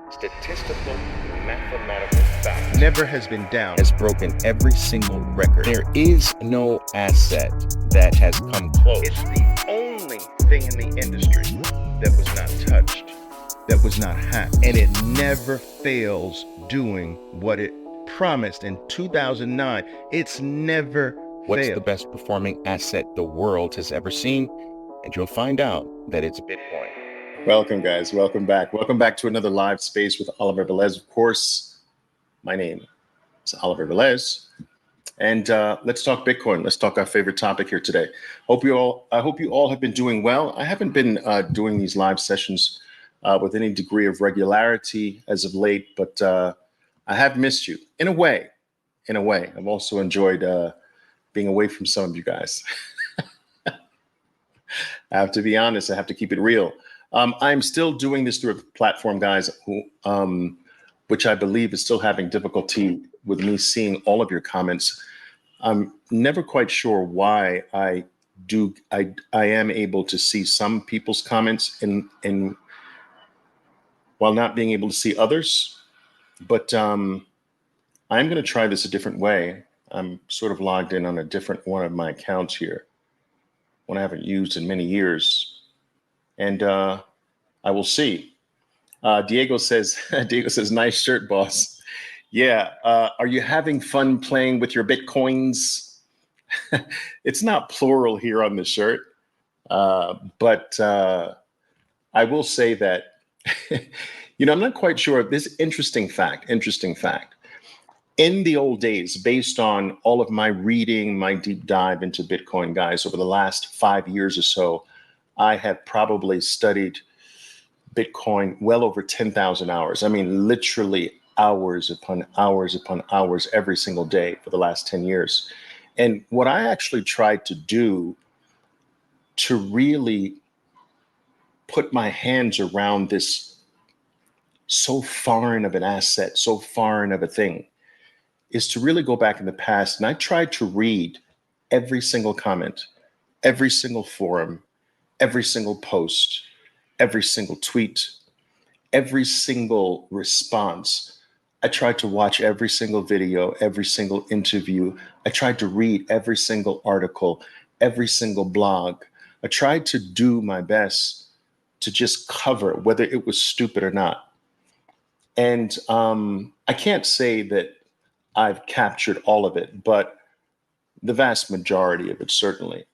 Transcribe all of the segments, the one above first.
Statistical mathematical fact never has been down. has broken every single record. There is no asset that has come close. It's the only thing in the industry that was not touched, that was not hacked, and it never fails doing what it promised in 2009. It's never What's failed. the best performing asset the world has ever seen? And you'll find out that it's Bitcoin. Welcome, guys. Welcome back. Welcome back to another live space with Oliver Velez. Of course, my name is Oliver Velez. And let's talk Bitcoin. Let's talk our favorite topic here today. I hope you all have been doing well. I haven't been doing these live sessions with any degree of regularity as of late, but I have missed you in a way. I've also enjoyed being away from some of you guys. I have to be honest. I have to keep it real. I'm still doing this through a platform, guys, which I believe is still having difficulty with me seeing all of your comments. I'm never quite sure why I am able to see some people's comments in while not being able to see others. But I'm going to try this a different way. I'm sort of logged in on a different one of my accounts here, one I haven't used in many years. And I will see. Diego says, nice shirt, boss. Yeah. Are you having fun playing with your Bitcoins? It's not plural here on the shirt. But I will say that, I'm not quite sure. This interesting fact. In the old days, based on all of my reading, my deep dive into Bitcoin, guys, over the last 5 years or so, I have probably studied Bitcoin well over 10,000 hours. I mean, literally hours upon hours every single day for the last 10 years. And what I actually tried to do to really put my hands around this so foreign of an asset, so foreign of a thing, is to really go back in the past. And I tried to read every single comment, every single forum, every single post, every single tweet, every single response. I tried to watch every single video, every single interview. I tried to read every single article, every single blog. I tried to do my best to just cover whether it was stupid or not. And I can't say that I've captured all of it, but the vast majority of it, certainly.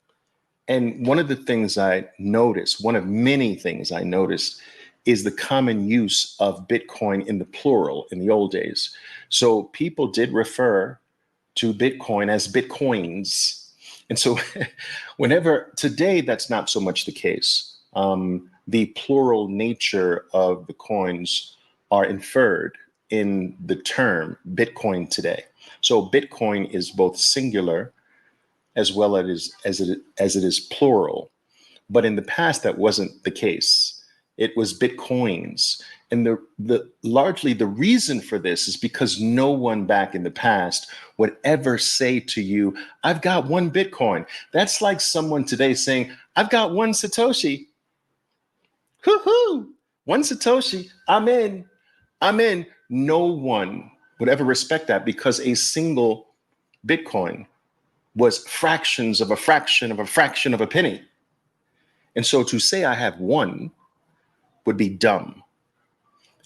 And one of the things I noticed, one of many things I noticed, is the common use of Bitcoin in the plural in the old days. So people did refer to Bitcoin as Bitcoins. And so today, that's not so much the case. The plural nature of the coins are inferred in the term Bitcoin today. So Bitcoin is both singular as well as it is plural. But in the past, that wasn't the case. It was Bitcoins. And largely the reason for this is because no one back in the past would ever say to you, I've got one Bitcoin. That's like someone today saying, I've got one Satoshi. Hoo-hoo, one Satoshi, I'm in. No one would ever respect that because a single Bitcoin was fractions of a fraction of a fraction of a penny. And so to say I have one would be dumb.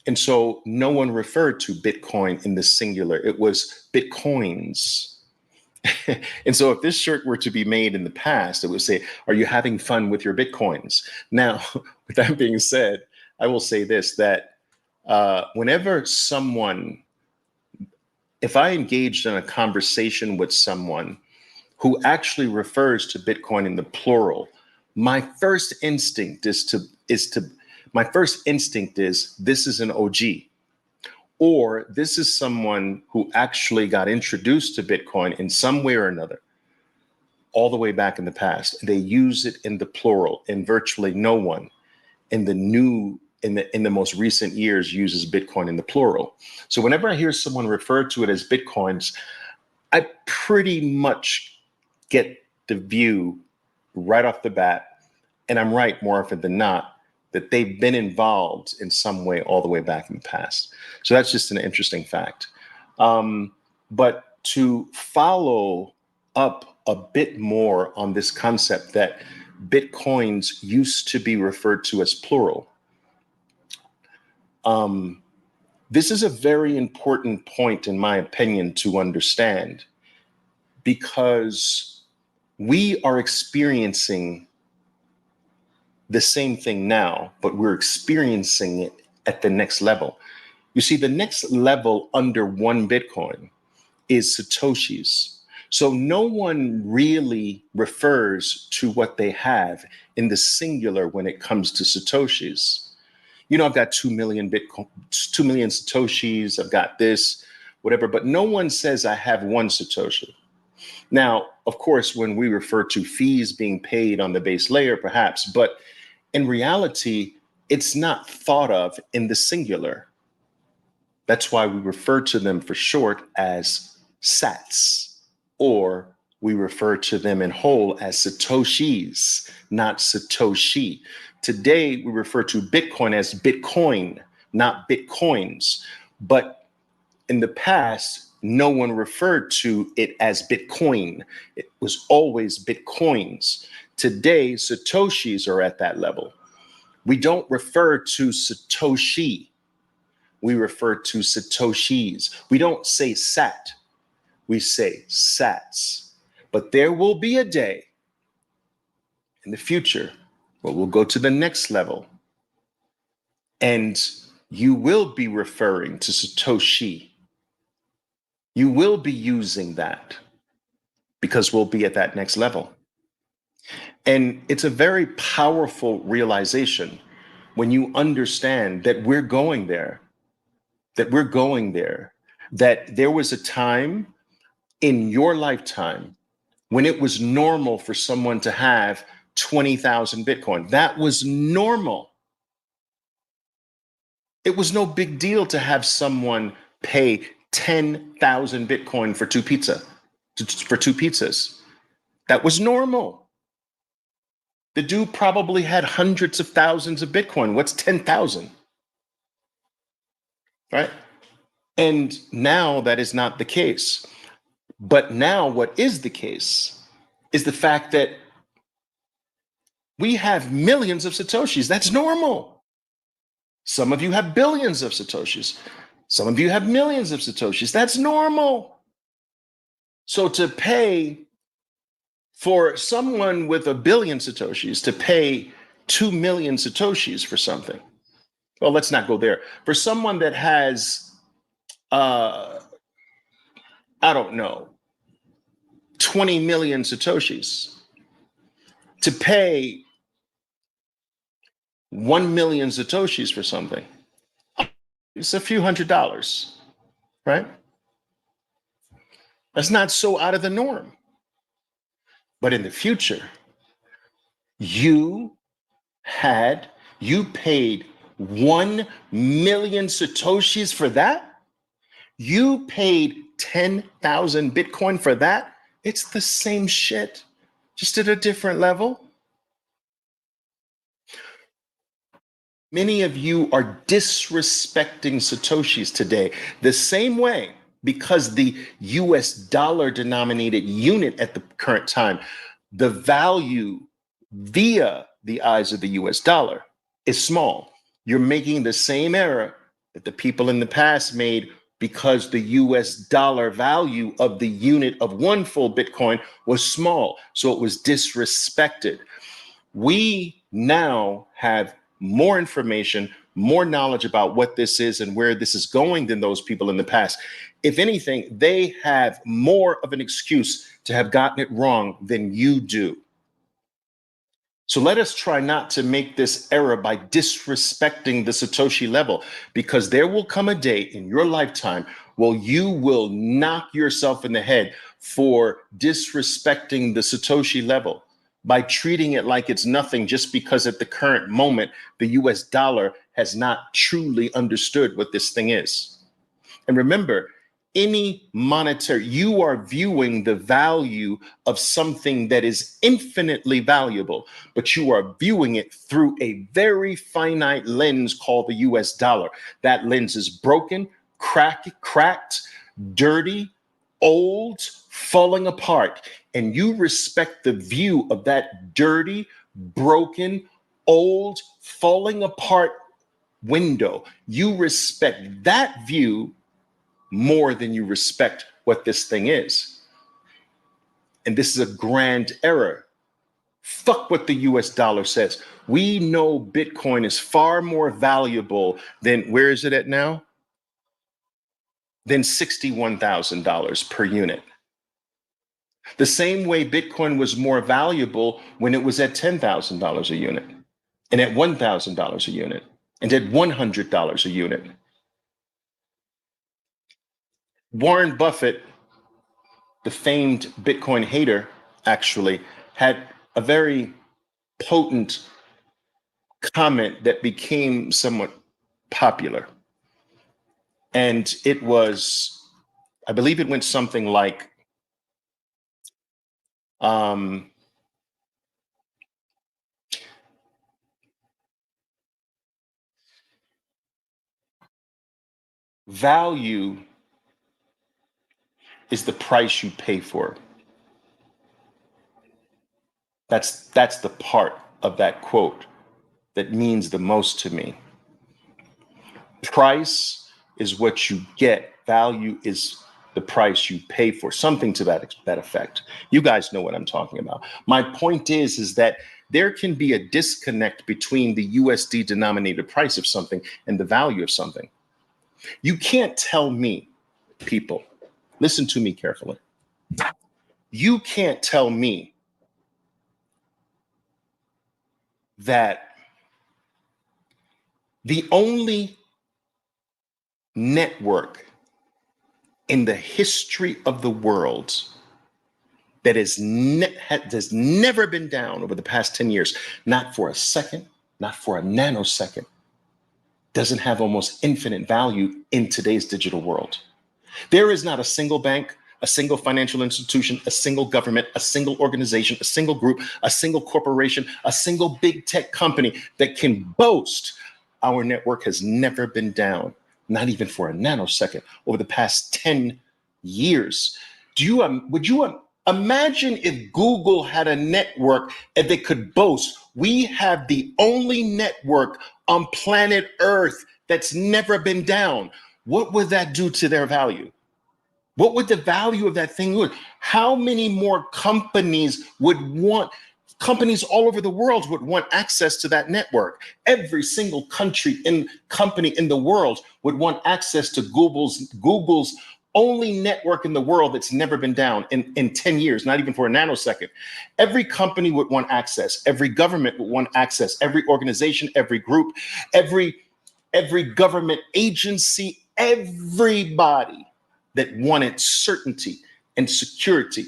And so no one referred to Bitcoin in the singular. It was Bitcoins. And so if this shirt were to be made in the past, it would say, are you having fun with your Bitcoins? Now, with that being said, I will say this, that whenever if I engaged in a conversation with someone who actually refers to Bitcoin in the plural, my first instinct is this is an OG, or this is someone who actually got introduced to Bitcoin in some way or another, all the way back in the past. They use it in the plural, and virtually no one in the most recent years uses Bitcoin in the plural. So whenever I hear someone refer to it as Bitcoins, I pretty much get the view right off the bat, and I'm right more often than not, that they've been involved in some way all the way back in the past. So that's just an interesting fact. But to follow up a bit more on this concept that Bitcoins used to be referred to as plural, this is a very important point, in my opinion, to understand, because we are experiencing the same thing now, but we're experiencing it at the next level. You see, the next level under one Bitcoin is Satoshis. So no one really refers to what they have in the singular when it comes to Satoshis. You know, I've got 2 million Bitcoin, 2 million Satoshis, I've got this, whatever, but no one says I have one Satoshi. Now, of course, when we refer to fees being paid on the base layer, perhaps, but in reality, it's not thought of in the singular. That's why we refer to them for short as sats, or we refer to them in whole as Satoshis, not Satoshi. Today, we refer to Bitcoin as Bitcoin, not Bitcoins. But in the past, no one referred to it as Bitcoin. It was always Bitcoins. Today, Satoshis are at that level. We don't refer to Satoshi. We refer to Satoshis. We don't say sat. We say sats. But there will be a day in the future where we'll go to the next level, and you will be referring to Satoshi. You will be using that because we'll be at that next level. And it's a very powerful realization when you understand that we're going there, that there was a time in your lifetime when it was normal for someone to have 20,000 Bitcoin. That was normal. It was no big deal to have someone pay 10,000 Bitcoin for two pizzas. That was normal. The dude probably had hundreds of thousands of Bitcoin. What's 10,000? Right? And now that is not the case. But now what is the case is the fact that we have millions of Satoshis. That's normal. Some of you have billions of Satoshis. Some of you have millions of Satoshis. That's normal. So to pay for someone with a billion Satoshis to pay 2 million Satoshis for something, well, let's not go there. For someone that has, I don't know, 20 million Satoshis, to pay 1 million Satoshis for something, it's a few $100s, right? That's not so out of the norm. But in the future, you paid 1 million Satoshis for that? You paid 10,000 Bitcoin for that? It's the same shit, just at a different level. Many of you are disrespecting Satoshis today the same way, because the US dollar denominated unit at the current time, the value via the eyes of the US dollar is small. You're making the same error that the people in the past made, because the US dollar value of the unit of one full Bitcoin was small. So it was disrespected. We now have more information, more knowledge about what this is and where this is going than those people in the past. If anything, they have more of an excuse to have gotten it wrong than you do. So let us try not to make this error by disrespecting the Satoshi level, because there will come a day in your lifetime where you will knock yourself in the head for disrespecting the Satoshi level, by treating it like it's nothing just because at the current moment, the US dollar has not truly understood what this thing is. And remember, any monetary, you are viewing the value of something that is infinitely valuable, but you are viewing it through a very finite lens called the US dollar. That lens is broken, cracked, dirty, old, falling apart. And you respect the view of that dirty, broken, old, falling apart window. You respect that view more than you respect what this thing is. And this is a grand error. Fuck what the US dollar says. We know Bitcoin is far more valuable than, where is it at now? Than $61,000 per unit. The same way Bitcoin was more valuable when it was at $10,000 a unit, and at $1,000 a unit, and at $100 a unit. Warren Buffett, the famed Bitcoin hater, actually had a very potent comment that became somewhat popular. And it was, I believe it went something like, value is the price you pay for it. That's the part of that quote that means the most to me. Price is what you get. Value is the price you pay for, something to that effect. You guys know what I'm talking about. My point is that there can be a disconnect between the USD denominated price of something and the value of something. You can't tell me, people, listen to me carefully. You can't tell me that the only network in the history of the world that has never been down over the past 10 years, not for a second, not for a nanosecond, doesn't have almost infinite value in today's digital world. There is not a single bank, a single financial institution, a single government, a single organization, a single group, a single corporation, a single big tech company that can boast our network has never been down, not even for a nanosecond, over the past 10 years. Would you imagine if Google had a network and they could boast, we have the only network on planet Earth that's never been down? What would that do to their value? What would the value of that thing be? How many more companies all over the world would want access to that network? Every single company in the world would want access to Google's only network in the world that's never been down in 10 years, not even for a nanosecond. Every company would want access. Every government would want access. Every organization, every group, every government agency, everybody that wanted certainty and security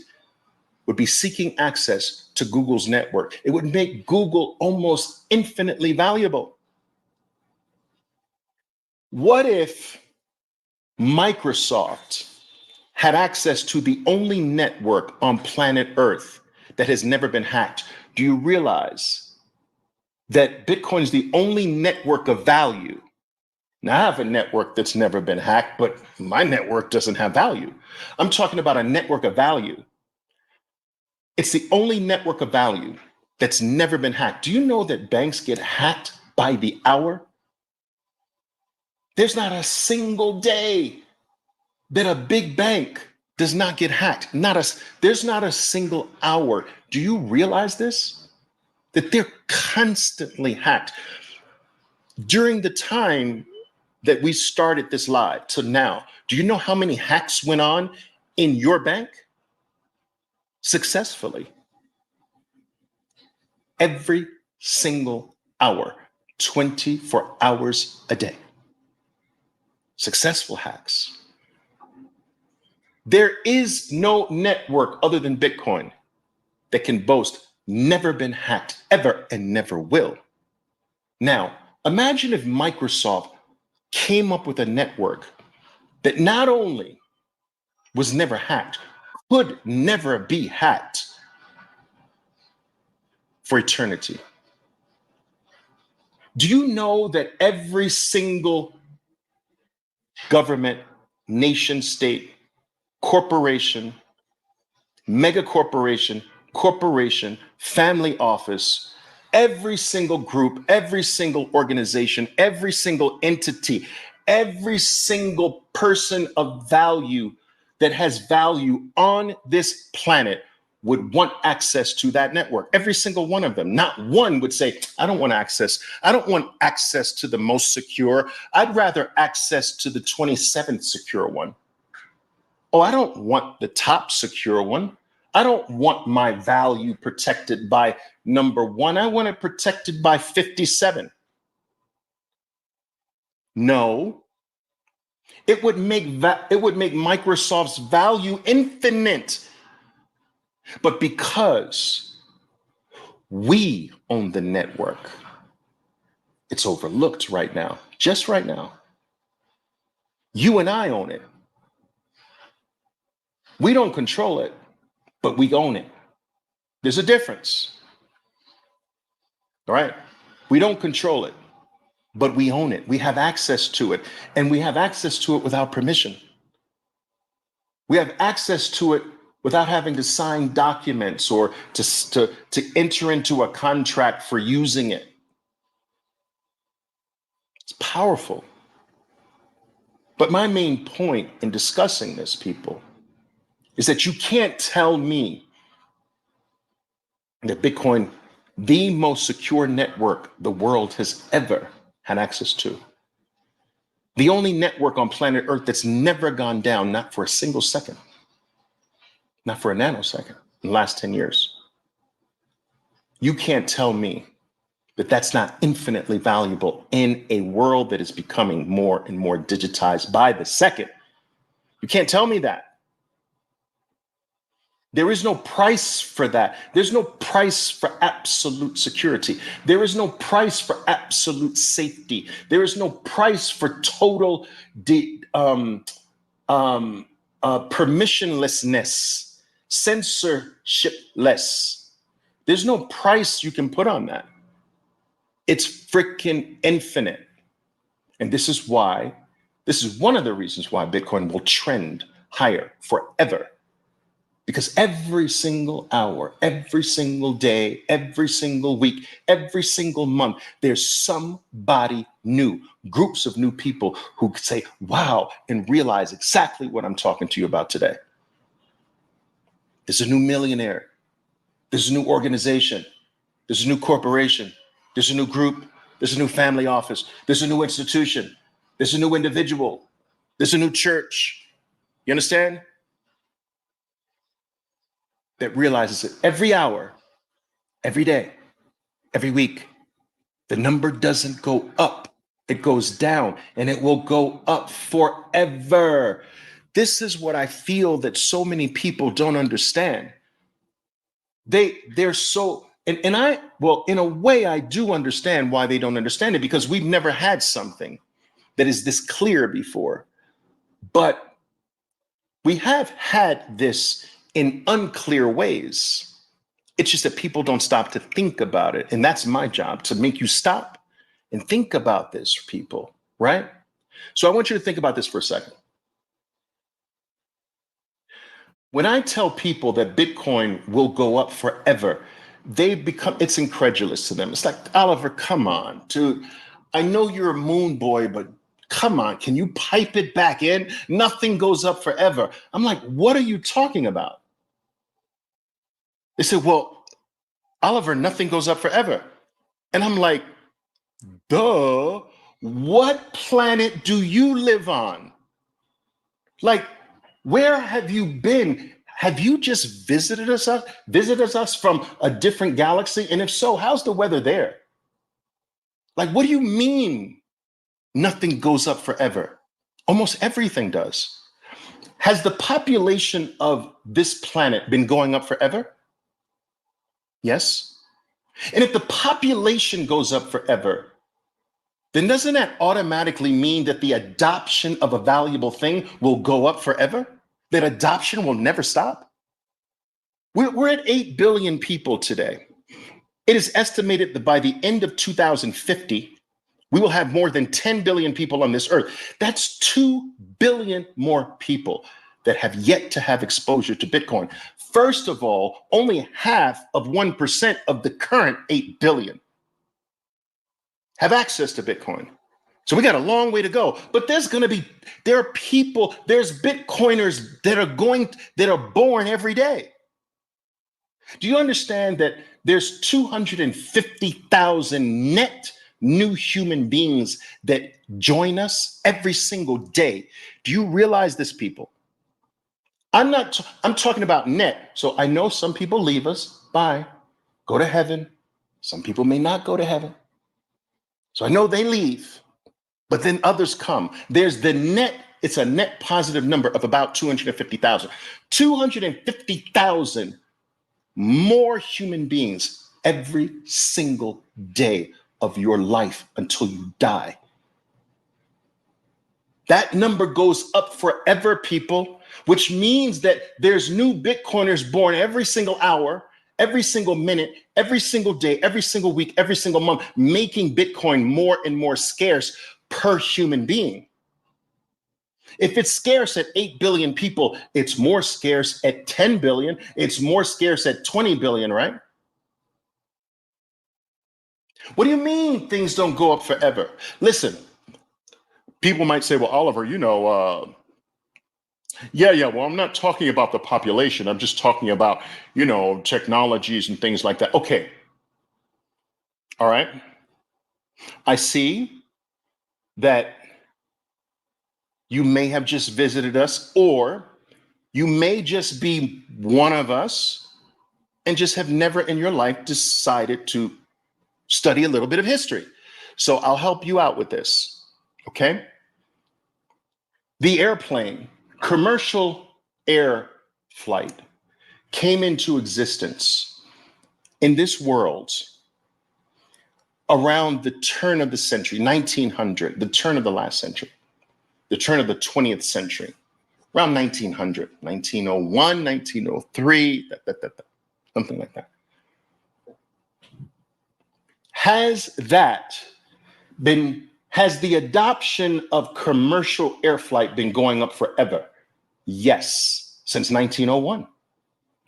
would be seeking access to Google's network. It would make Google almost infinitely valuable. What if Microsoft had access to the only network on planet Earth that has never been hacked? Do you realize that Bitcoin is the only network of value? Now, I have a network that's never been hacked, but my network doesn't have value. I'm talking about a network of value. It's the only network of value that's never been hacked. Do you know that banks get hacked by the hour? There's not a single day that a big bank does not get hacked. There's not a single hour. Do you realize this? That they're constantly hacked. During the time that we started this live to now, do you know how many hacks went on in your bank? Successfully. Every single hour, 24 hours a day. Successful hacks. There is no network other than Bitcoin that can boast never been hacked ever and never will. Now, imagine if Microsoft came up with a network that not only was never hacked, could never be hacked for eternity. Do you know that every single government, nation, state, corporation, mega corporation, family office, every single group, every single organization, every single entity, every single person of value that has value on this planet would want access to that network. Every single one of them. Not one would say, I don't want access to the most secure. I'd rather access to the 27th secure one. Oh, I don't want the top secure one. I don't want my value protected by number 1. I want it protected by 57. No, it would make Microsoft's value infinite. But because we own the network, it's overlooked right now, just right now. You and I own it. We don't control it, but we own it. There's a difference. All right? We don't control it, but we own it. We have access to it, and we have access to it without permission. We have access to it without having to sign documents or to enter into a contract for using it. It's powerful. But my main point in discussing this, people, is that you can't tell me that Bitcoin, the most secure network the world has ever had access to, the only network on planet Earth that's never gone down, not for a single second, not for a nanosecond in the last 10 years. You can't tell me that that's not infinitely valuable in a world that is becoming more and more digitized by the second. You can't tell me that. There is no price for that. There's no price for absolute security. There is no price for absolute safety. There is no price for total permissionlessness, censorshipless. There's no price you can put on that. It's freaking infinite. And this is one of the reasons why Bitcoin will trend higher forever. Because every single hour, every single day, every single week, every single month, there's somebody new, groups of new people who say, wow, and realize exactly what I'm talking to you about today. There's a new millionaire. There's a new organization. There's a new corporation. There's a new group. There's a new family office. There's a new institution. There's a new individual. There's a new church. You understand? That realizes that every hour, every day, every week, the number doesn't go up, it goes down, and it will go up forever. This is what I feel that so many people don't understand. They're so, and in a way, I do understand why they don't understand it, because we've never had something that is this clear before. But we have had this in unclear ways. It's just that people don't stop to think about it. And that's my job, to make you stop and think about this, people, right? So I want you to think about this for a second. When I tell people that Bitcoin will go up forever, it's incredulous to them. It's like, Oliver, come on, dude. I know you're a moon boy, but come on, can you pipe it back in? Nothing goes up forever. I'm like, what are you talking about? They said, well, Oliver, nothing goes up forever. And I'm like, duh, what planet do you live on? Like, where have you been? Have you just visited us from a different galaxy? And if so, how's the weather there? Like, what do you mean nothing goes up forever? Almost everything does. Has the population of this planet been going up forever? Yes. And if the population goes up forever, then doesn't that automatically mean that the adoption of a valuable thing will go up forever? that adoption will never stop? We're at 8 billion people today. It is estimated that by the end of 2050, we will have more than 10 billion people on this earth. That's 2 billion more people that have yet to have exposure to Bitcoin. First of all, only half of 1% of the current 8 billion have access to Bitcoin. So we got a long way to go, but there are people, there's Bitcoiners that are born every day. Do you understand that there's 250,000 net new human beings that join us every single day? Do you realize this, people? I'm talking about net. So I know some people leave us, bye, go to heaven. Some people may not go to heaven. So I know they leave. But then others come. There's the net, it's a net positive number of about 250,000. 250,000 more human beings every single day of your life until you die. That number goes up forever, people, which means that there's new Bitcoiners born every single hour, every single minute, every single day, every single week, every single month, making Bitcoin more and more scarce per human being. If it's scarce at 8 billion people, it's more scarce at 10 billion. It's more scarce at 20 billion, right? What do you mean things don't go up forever? Listen, people might say, well, Oliver, well, I'm not talking about the population. I'm just talking about, technologies and things like that. Okay. All right. I see that you may have just visited us, or you may just be one of us and just have never in your life decided to study a little bit of history. So I'll help you out with this, okay? The airplane, commercial air flight, came into existence in this world around the turn of the century, 1900, the turn of the last century, the turn of the 20th century, around 1900, 1901, 1903, something like that. Has the adoption of commercial air flight been going up forever? Yes, since 1901.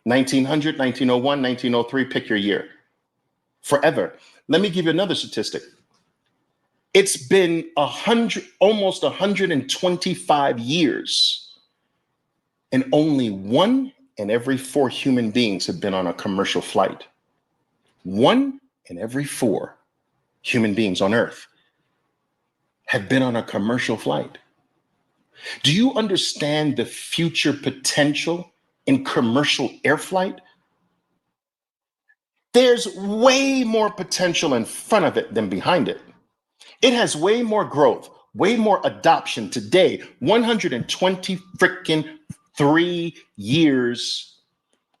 1900, 1901, 1903, pick your year. Forever. Let me give you another statistic. It's been almost 125 years, and only 1 in every 4 human beings have been on a commercial flight. 1 in every 4 human beings on Earth have been on a commercial flight. Do you understand the future potential in commercial air flight? There's way more potential in front of it than behind it. It has way more growth, way more adoption today, 123 years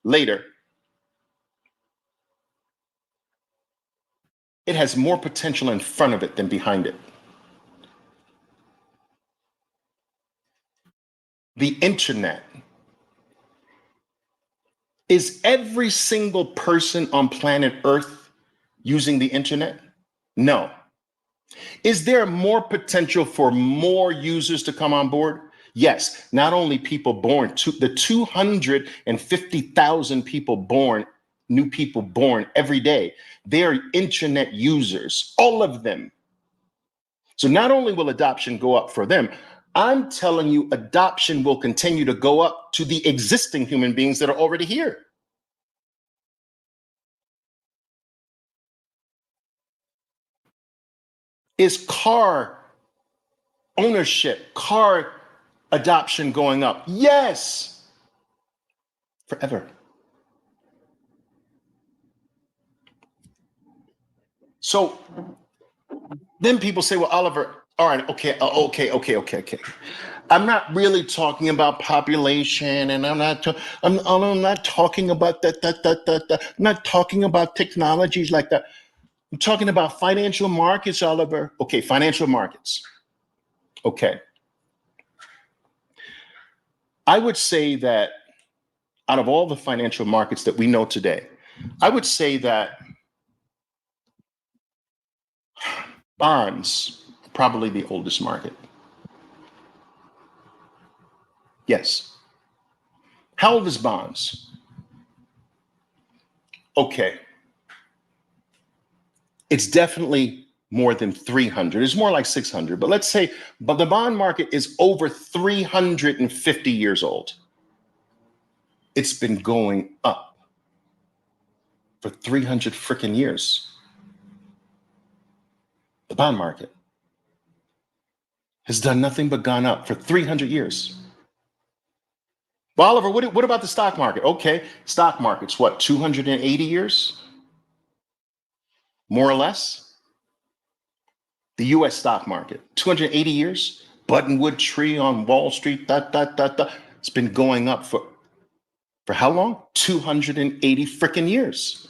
later. It has more potential in front of it than behind it. The internet. Is every single person on planet Earth using the internet? No. Is there more potential for more users to come on board? Yes. Not only people born, the 250,000 people born, new people born every day, they're internet users, all of them. So not only will adoption go up for them, I'm telling you, adoption will continue to go up to the existing human beings that are already here. Is car ownership, car adoption going up? Yes. Forever. So then people say, well, Oliver, all right, okay. I'm not really talking about population, and I'm not talking about I'm not talking about technologies like that. I'm talking about financial markets, Oliver. Okay, financial markets. Okay. I would say that out of all the financial markets that we know today, I would say that bonds are probably the oldest market. Yes. How old is bonds? Okay. It's definitely more than 300. It's more like 600. But let's say, but the bond market is over 350 years old. It's been going up for 300 freaking years. The bond market has done nothing but gone up for 300 years. Well, Oliver, what about the stock market? Okay, stock market's what, 280 years? More or less? The US stock market, 280 years? Buttonwood tree on Wall Street, It's been going up for how long? 280 freaking years.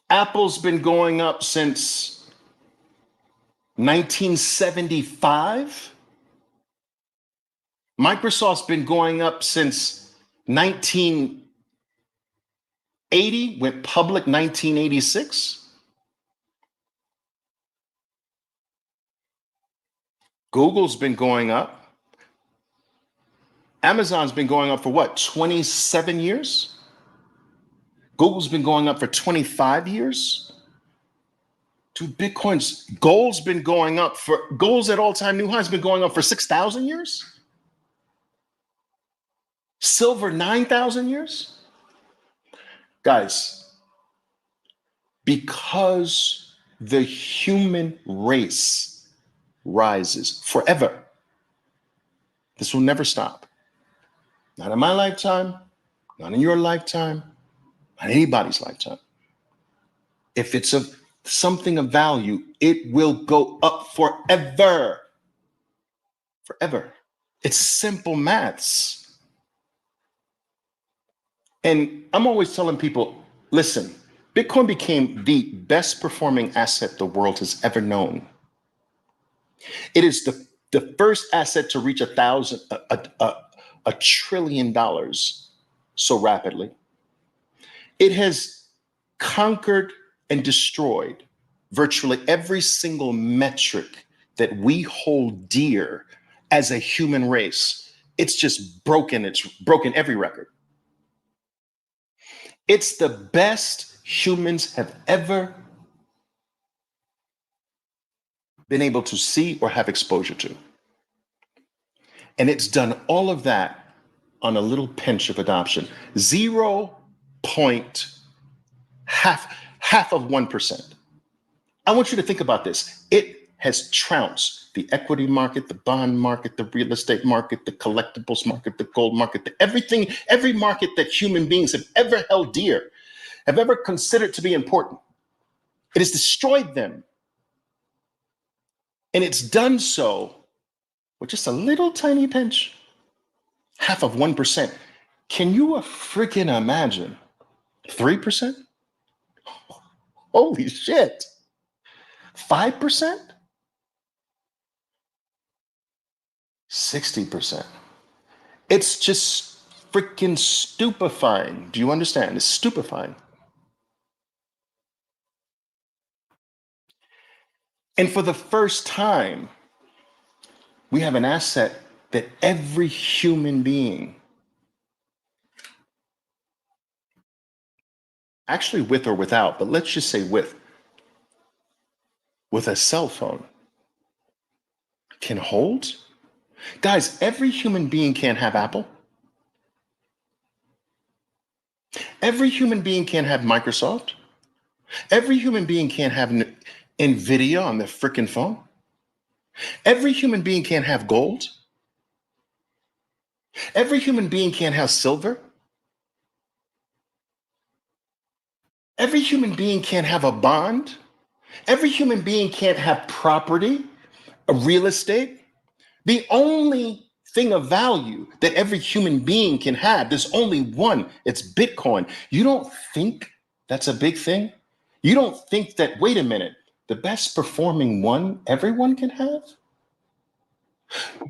Apple's been going up since 1975. Microsoft's been going up since 1980, went public 1986. Google's been going up. Amazon's been going up for what, 27 years? Google's been going up for 25 years. Dude, gold's been going up gold's at all-time new highs, been going up for 6,000 years? Silver, 9,000 years? Guys, because the human race rises forever, this will never stop. Not in my lifetime, not in your lifetime, not anybody's lifetime. If it's something of value, it will go up forever. Forever. It's simple maths. And I'm always telling people, listen, Bitcoin became the best performing asset the world has ever known. It is the first asset to reach $1 trillion so rapidly. It has conquered and destroyed virtually every single metric that we hold dear as a human race. It's broken every record. It's the best humans have ever been able to see or have exposure to. And it's done all of that on a little pinch of adoption. Half of 1%. I want you to think about this. It has trounced the equity market, the bond market, the real estate market, the collectibles market, the gold market, every market that human beings have ever held dear, have ever considered to be important. It has destroyed them. And it's done so with just a little tiny pinch, half of 1%. Can you freaking imagine 3%? Holy shit. 5%? 60%. It's just freaking stupefying. Do you understand? It's stupefying. And for the first time, we have an asset that every human being, actually with or without, but let's just say with a cell phone, can hold. Guys, every human being can't have Apple. Every human being can't have Microsoft. Every human being can't have NVIDIA on their freaking phone. Every human being can't have gold. Every human being can't have silver. Every human being can't have a bond. Every human being can't have property, a real estate. The only thing of value that every human being can have, there's only one, it's Bitcoin. You don't think that's a big thing? You don't think that, wait a minute, the best performing one everyone can have?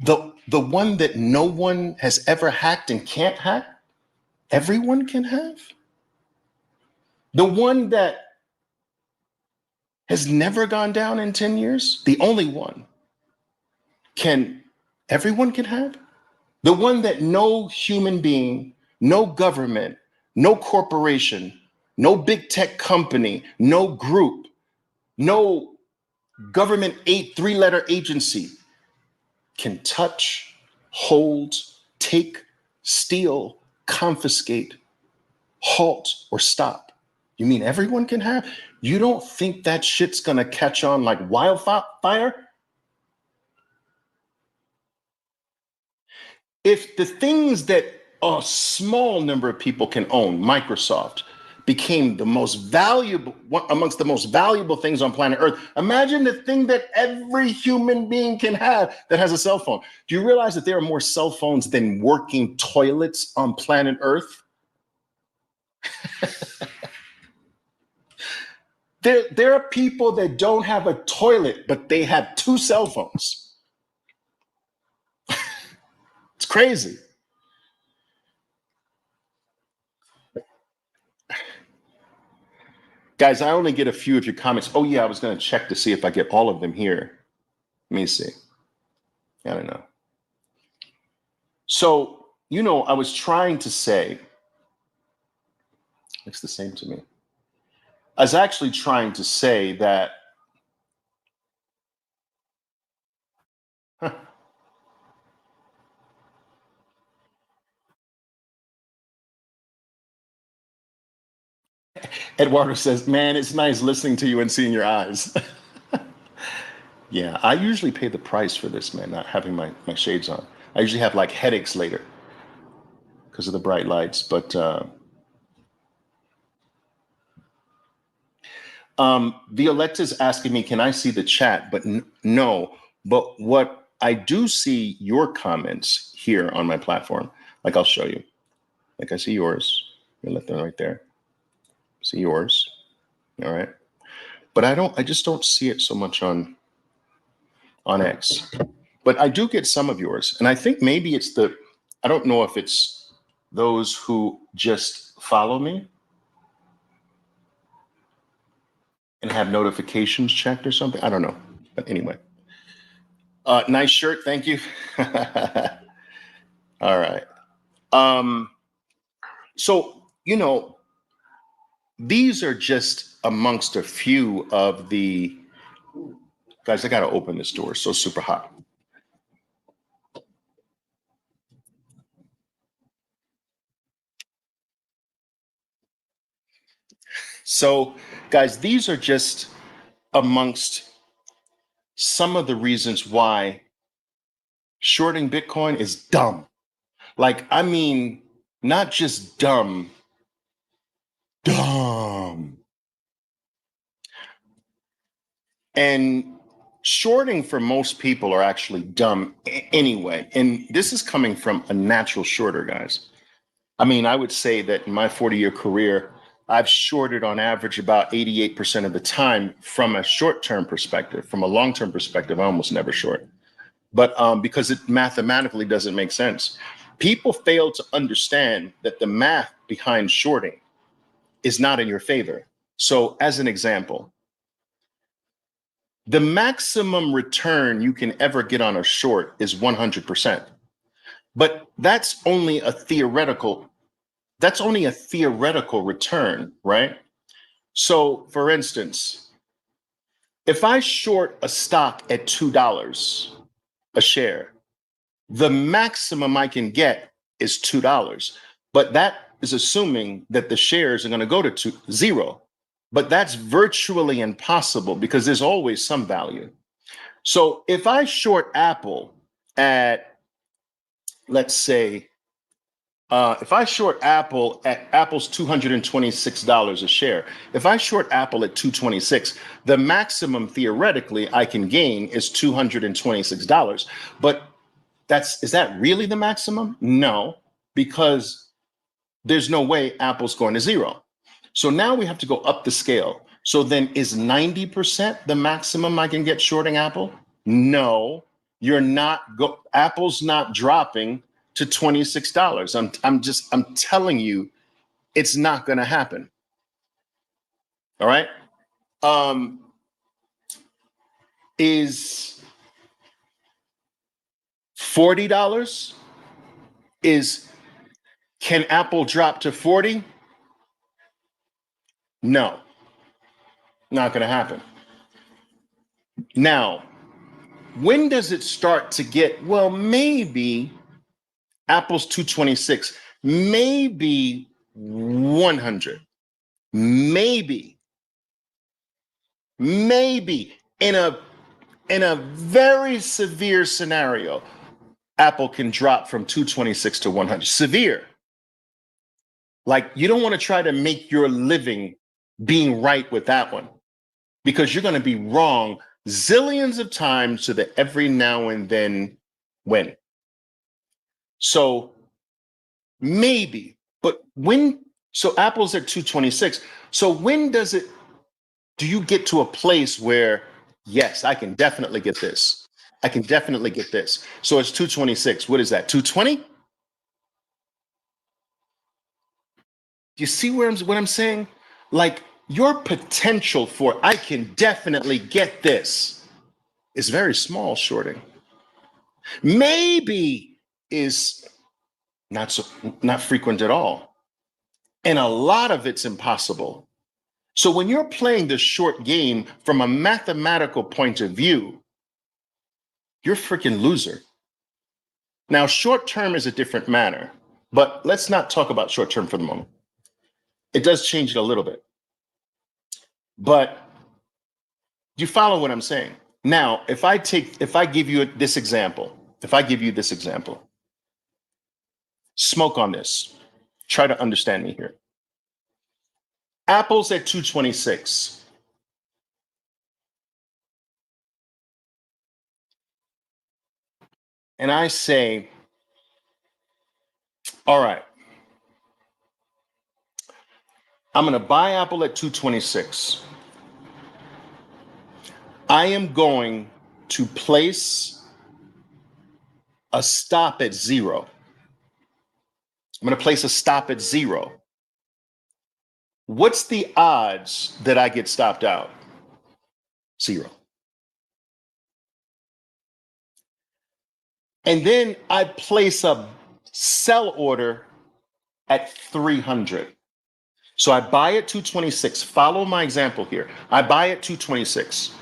The one that no one has ever hacked and can't hack, everyone can have. The one that has never gone down in 10 years, the only one, everyone can have. The one that no human being, no government, no corporation, no big tech company, no group, no government three-letter agency can touch, hold, take, steal, confiscate, halt, or stop. You mean everyone can have? You don't think that shit's gonna catch on like wildfire? If the things that a small number of people can own, Microsoft, became the most valuable, amongst the most valuable things on planet Earth. Imagine the thing that every human being can have that has a cell phone. Do you realize that there are more cell phones than working toilets on planet Earth? There are people that don't have a toilet, but they have 2 cell phones. It's crazy. Guys, I only get a few of your comments. Oh yeah, I was gonna check to see if I get all of them here. Let me see. I don't know. So, I was trying to say, it's the same to me. I was actually trying to say that, Eduardo says, man, it's nice listening to you and seeing your eyes. Yeah, I usually pay the price for this, man, not having my shades on. I usually have like headaches later because of the bright lights. But Violetta's asking me, can I see the chat? But no. But what I do see your comments here on my platform. Like I'll show you. Like I see yours. Violetta right there. See yours. All right. But I just don't see it so much on X. But I do get some of yours. And I think maybe it's I don't know if it's those who just follow me and have notifications checked or something. I don't know. But anyway. Nice shirt. Thank you. All right. So, these are just amongst a few of the guys. I got to open this door. It's so super hot. So, guys, these are just amongst some of the reasons why shorting Bitcoin is dumb. Like, I mean, not just dumb. And shorting for most people are actually dumb anyway. And this is coming from a natural shorter, guys. I mean, I would say that in my 40-year career, I've shorted on average about 88% of the time from a short-term perspective. From a long-term perspective, I almost never short. But because it mathematically doesn't make sense. People fail to understand that the math behind shorting is not in your favor. So as an example, the maximum return you can ever get on a short is 100%. But that's only a theoretical return, right? So for instance, if I short a stock at $2 a share, the maximum I can get is $2. But that is assuming that the shares are going to go to 0. But that's virtually impossible because there's always some value. So if I short Apple at, let's say, if I short Apple at Apple's $226 a share, if I short Apple at 226, the maximum theoretically I can gain is $226. But is that really the maximum? No, because there's no way Apple's going to 0. So now we have to go up the scale. So then is 90% the maximum I can get shorting Apple? No, Apple's not dropping to $26. I'm telling you, it's not going to happen. All right. Is $40? Can Apple drop to 40? No, not going to happen. Now, when does it start to get, well, maybe Apple's 226, maybe 100, maybe in a very severe scenario, Apple can drop from 226 to 100. Severe. Like, you don't want to try to make your living being right with that one, because you're going to be wrong zillions of times to the every now and then when. So maybe, but so Apple's at 226. So when do you get to a place where, yes, I can definitely get this. I can definitely get this. So it's 226. What is that? 220? You see what I'm saying? Like, your potential for I can definitely get this is very small shorting. Maybe is not frequent at all. And a lot of it's impossible. So when you're playing the short game from a mathematical point of view, you're a freaking loser. Now, short term is a different matter, but let's not talk about short term for the moment. It does change it a little bit. But you follow what I'm saying? Now, if I give you this example, smoke on this. Try to understand me here. Apple's at 226. And I say, all right, I'm going to buy Apple at 226. I am going to place a stop at 0. I'm going to place a stop at 0. What's the odds that I get stopped out? 0. And then I place a sell order at 300. So I buy at 226. Follow my example here. I buy at 226.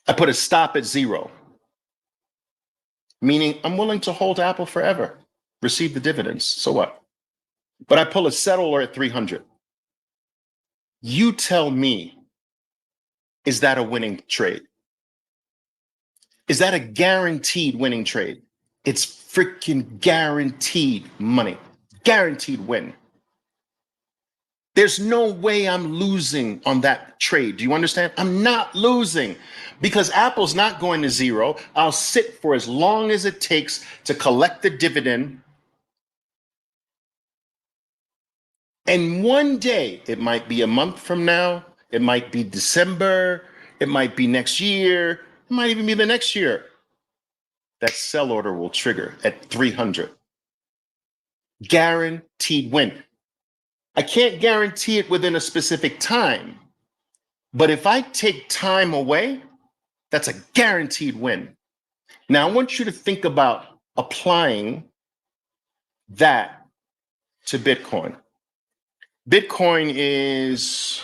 I put a stop at 0, meaning I'm willing to hold Apple forever, receive the dividends. So what? But I pull a sell order at 300. You tell me, is that a winning trade? Is that a guaranteed winning trade? It's freaking guaranteed money, guaranteed win. There's no way I'm losing on that trade. Do you understand? I'm not losing because Apple's not going to 0. I'll sit for as long as it takes to collect the dividend. And one day, it might be a month from now, it might be December, it might be next year, it might even be the next year. That sell order will trigger at 300. Guaranteed win. I can't guarantee it within a specific time, but if I take time away, that's a guaranteed win. Now, I want you to think about applying that to Bitcoin. Bitcoin is,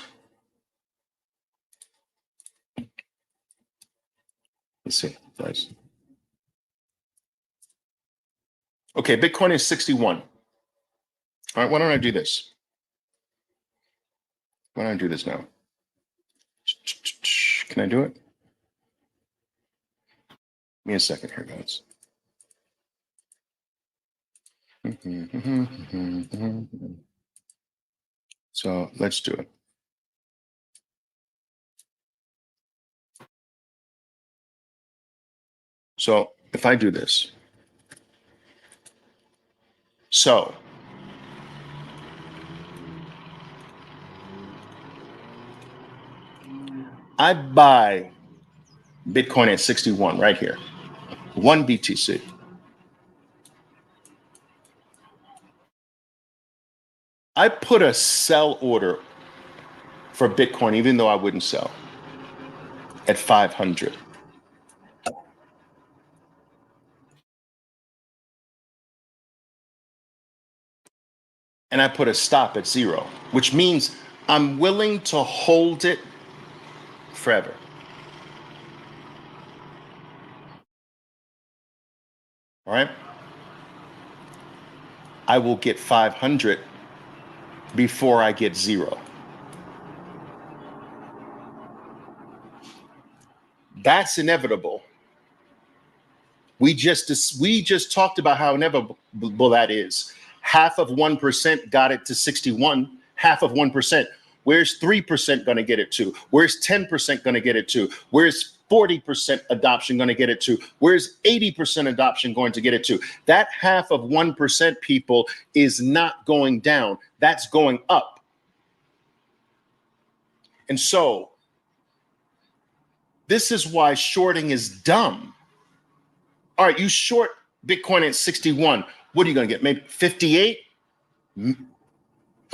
let's see, guys. Okay, Bitcoin is 61. All right, why don't I do this? Why don't I do this now? Can I do it? Give me a second here, guys. So let's do it. So if I do this, so I buy Bitcoin at 61 right here. 1 BTC. I put a sell order for Bitcoin, even though I wouldn't sell, at 500. And I put a stop at 0, which means I'm willing to hold it forever. All right? I will get 500 before I get 0. That's inevitable. We just talked about how inevitable that is. Half of 1% got it to 61. Half of 1%. Where's 3% going to get it to? Where's 10% going to get it to? Where's 40% adoption going to get it to? Where's 80% adoption going to get it to? That half of 1% people is not going down. That's going up. And so this is why shorting is dumb. All right, you short Bitcoin at 61. What are you going to get? Maybe 58?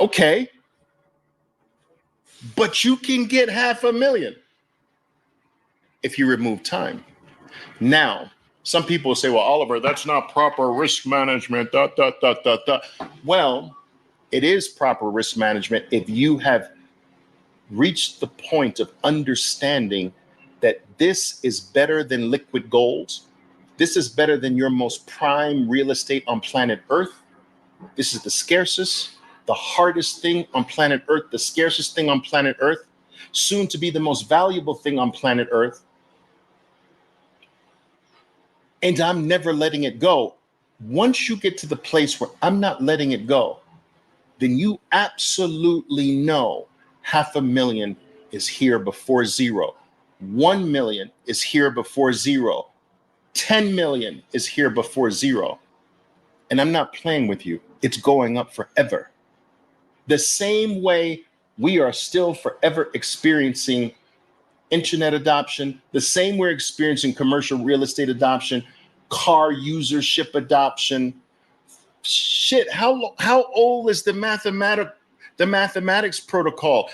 Okay. But you can get 500,000 if you remove time. Now, some people say, well, Oliver, that's not proper risk management. Well, it is proper risk management if you have reached the point of understanding that this is better than liquid gold. This is better than your most prime real estate on planet Earth. This is the scarcest, the hardest thing on planet Earth, the scarcest thing on planet Earth, soon to be the most valuable thing on planet Earth. And I'm never letting it go. Once you get to the place where I'm not letting it go, then you absolutely know 500,000 is here before 0. 1 million is here before 0. 10 million is here before 0. And I'm not playing with you. It's going up forever. The same way we are still forever experiencing internet adoption, the same we're experiencing commercial real estate adoption, car usership adoption. Shit, how old is the mathematics protocol?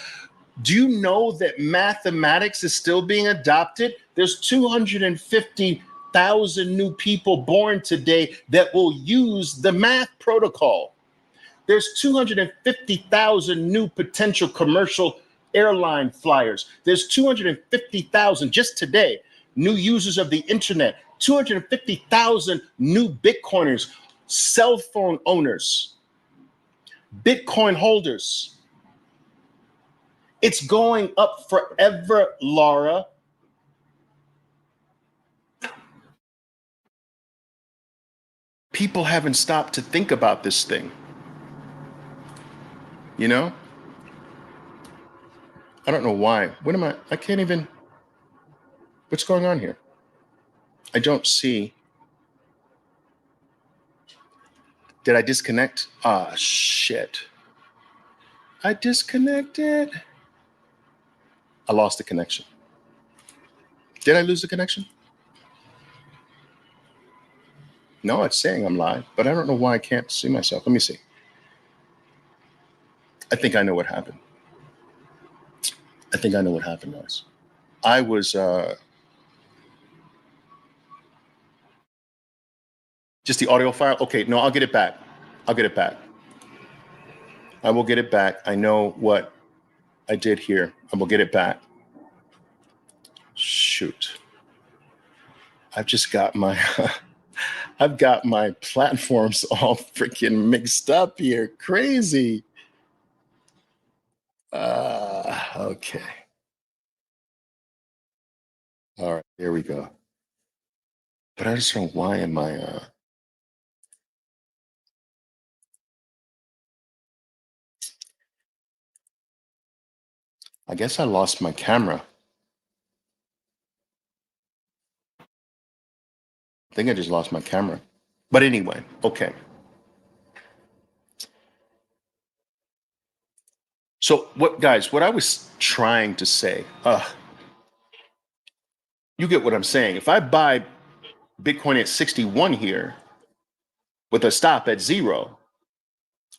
Do you know that mathematics is still being adopted? There's 250,000 new people born today that will use the math protocol. There's 250,000 new potential commercial airline flyers. There's 250,000 just today new users of the internet, 250,000 new Bitcoiners, cell phone owners, Bitcoin holders. It's going up forever, Laura. People haven't stopped to think about this thing. You know? I don't know why. What am I can't even. What's going on here? I don't see. Did I disconnect? Ah, shit. I disconnected. I lost the connection. Did I lose the connection? No, it's saying I'm live, but I don't know why I can't see myself. Let me see. I think I know what happened. Guys. I was just the audio file. Okay, no, I'll get it back. I will get it back. I know what I did here. I will get it back. Shoot. I've just got my I've got my platforms all freaking mixed up here. Crazy. Okay. All right, here we go. But I just don't know why am I I guess I lost my camera. I think I just lost my camera. But anyway, okay. So what I was trying to say, you get what I'm saying. If I buy Bitcoin at 61 here with a stop at 0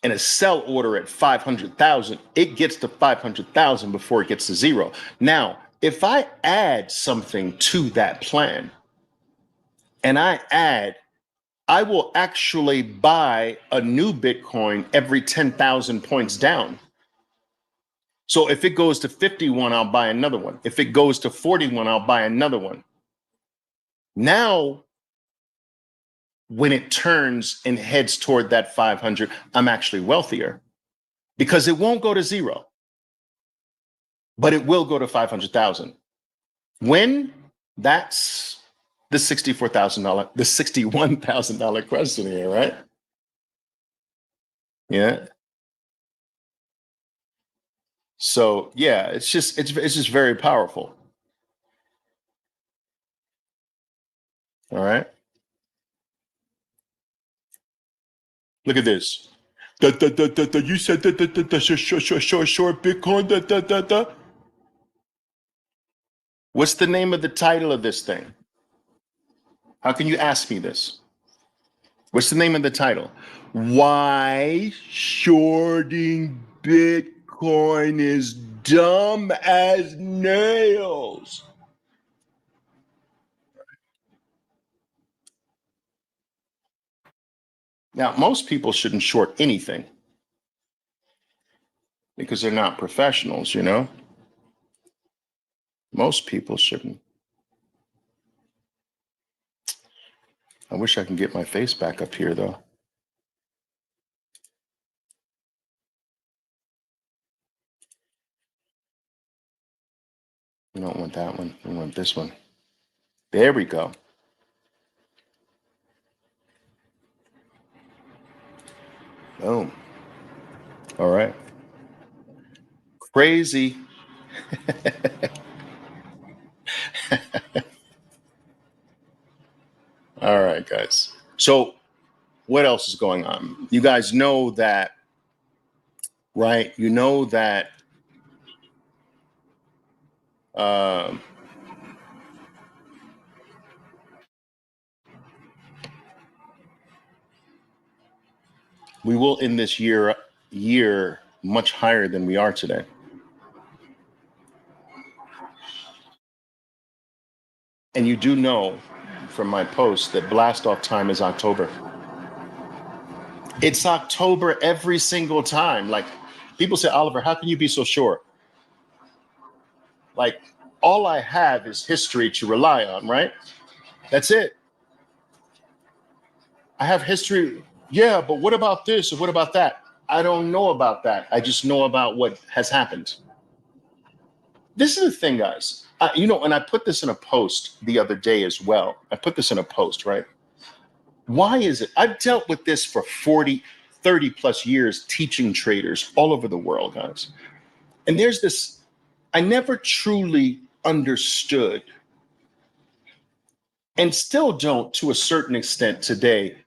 and a sell order at 500,000, it gets to 500,000 before it gets to 0. Now, if I add something to that plan and I will actually buy a new Bitcoin every 10,000 points down. So if it goes to 51, I'll buy another one. If it goes to 41, I'll buy another one. Now, when it turns and heads toward that 500, I'm actually wealthier because it won't go to 0, but it will go to 500,000. When? That's the $64,000, the $61,000 question here, right? Yeah. So yeah, it's just very powerful. All right. Look at this. You said short Bitcoin. What's the name of the title of this thing? How can you ask me this? What's the name of the title? Why shorting Bitcoin is dumb as nails. Now, most people shouldn't short anything because they're not professionals, you know? Most people shouldn't. I wish I can get my face back up here, though. We don't want that one. We want this one. There we go. Boom. All right. Crazy. All right, guys. So what else is going on? You guys know that, right? You know that we will end this year much higher than we are today. And you do know from my post that blast off time is October. It's October every single time. Like people say, Oliver, how can you be so sure? Like all I have is history to rely on, right? That's it. I have history. Yeah, but what about this or what about that? I don't know about that. I just know about what has happened. This is the thing, guys. And I put this in a post the other day as well. I put this in a post, right? Why is it? I've dealt with this for 40, 30 plus years teaching traders all over the world, guys. And there's this, I never truly understood and still don't to a certain extent today.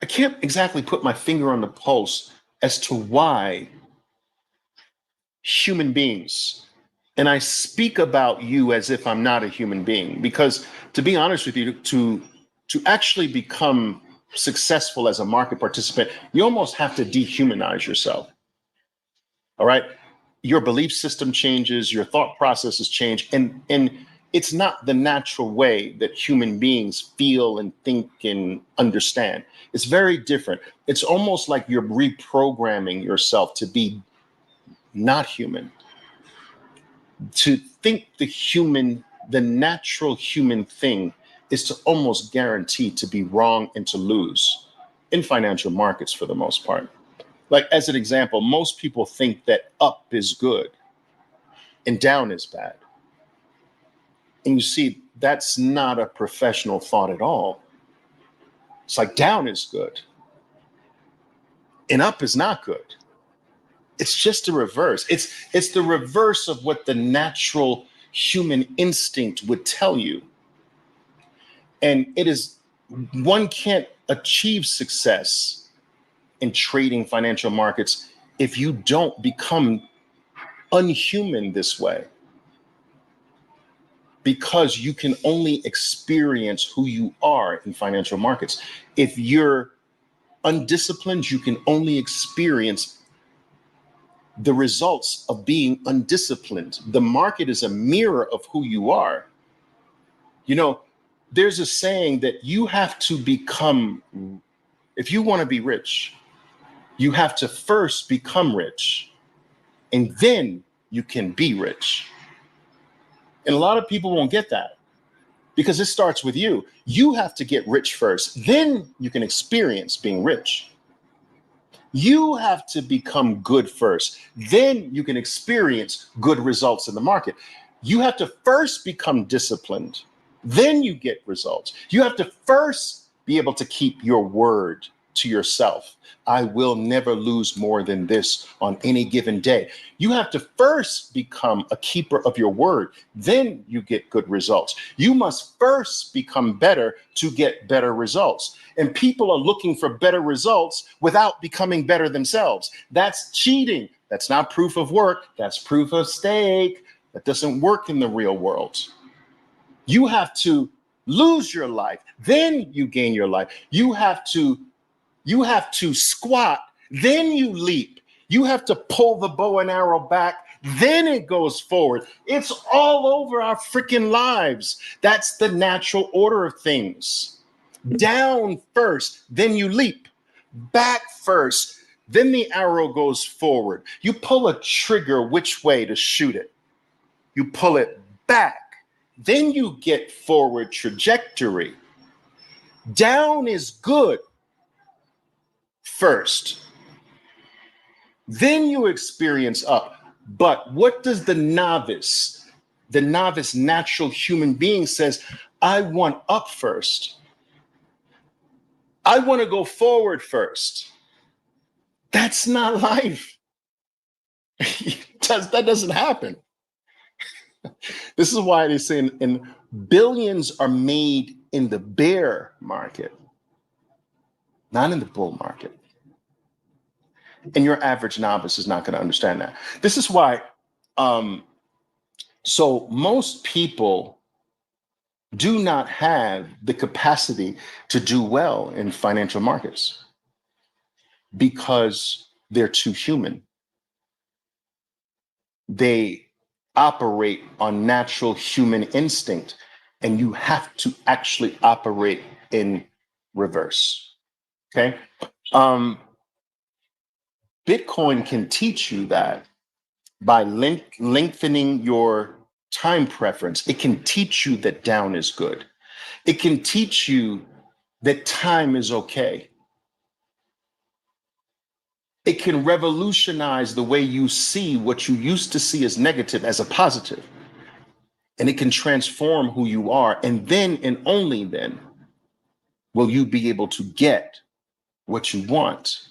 I can't exactly put my finger on the pulse as to why human beings, and I speak about you as if I'm not a human being, because to be honest with you, to actually become successful as a market participant, you almost have to dehumanize yourself. All right. Your belief system changes, your thought processes change, and it's not the natural way that human beings feel and think and understand. It's very different. It's almost like you're reprogramming yourself to be not human, to think the natural human thing is to almost guarantee to be wrong and to lose in financial markets for the most part. Like as an example, most people think that up is good and down is bad. And you see, that's not a professional thought at all. It's like down is good and up is not good. It's just the reverse. It's the reverse of what the natural human instinct would tell you. And it is, one can't achieve success in trading financial markets if you don't become unhuman this way. because you can only experience who you are in financial markets. If you're undisciplined, you can only experience the results of being undisciplined. The market is a mirror of who you are. You know, there's a saying that you have to become, if you want to be rich, you have to first become rich, and then you can be rich. And a lot of people won't get that because it starts with you. You have to get rich first, then you can experience being rich. You have to become good first, then you can experience good results in the market. You have to first become disciplined, then you get results. You have to first be able to keep your word to yourself. I will never lose more than this on any given day. You have to first become a keeper of your word, then you get good results. You must first become better to get better results. And people are looking for better results without becoming better themselves. That's cheating. That's not proof of work. That's proof of stake. That doesn't work in the real world. You have to lose your life, then you gain your life. You have to squat, then you leap. You have to pull the bow and arrow back, then it goes forward. It's all over our freaking lives. That's the natural order of things. Down first, then you leap. Back first, then the arrow goes forward. You pull a trigger which way to shoot it. You pull it back, then you get forward trajectory. Down is good first, then you experience up. But what does the novice natural human being says? I want up first. I want to go forward first. That's not life. That doesn't happen. This is why they say in billions are made in the bear market, not in the bull market. And your average novice is not going to understand that. This is why, so most people do not have the capacity to do well in financial markets because they're too human. They operate on natural human instinct, and you have to actually operate in reverse. Okay. Bitcoin can teach you that by lengthening your time preference. It can teach you that down is good. It can teach you that time is okay. It can revolutionize the way you see what you used to see as negative as a positive. And it can transform who you are. And then, and only then, will you be able to get what you want.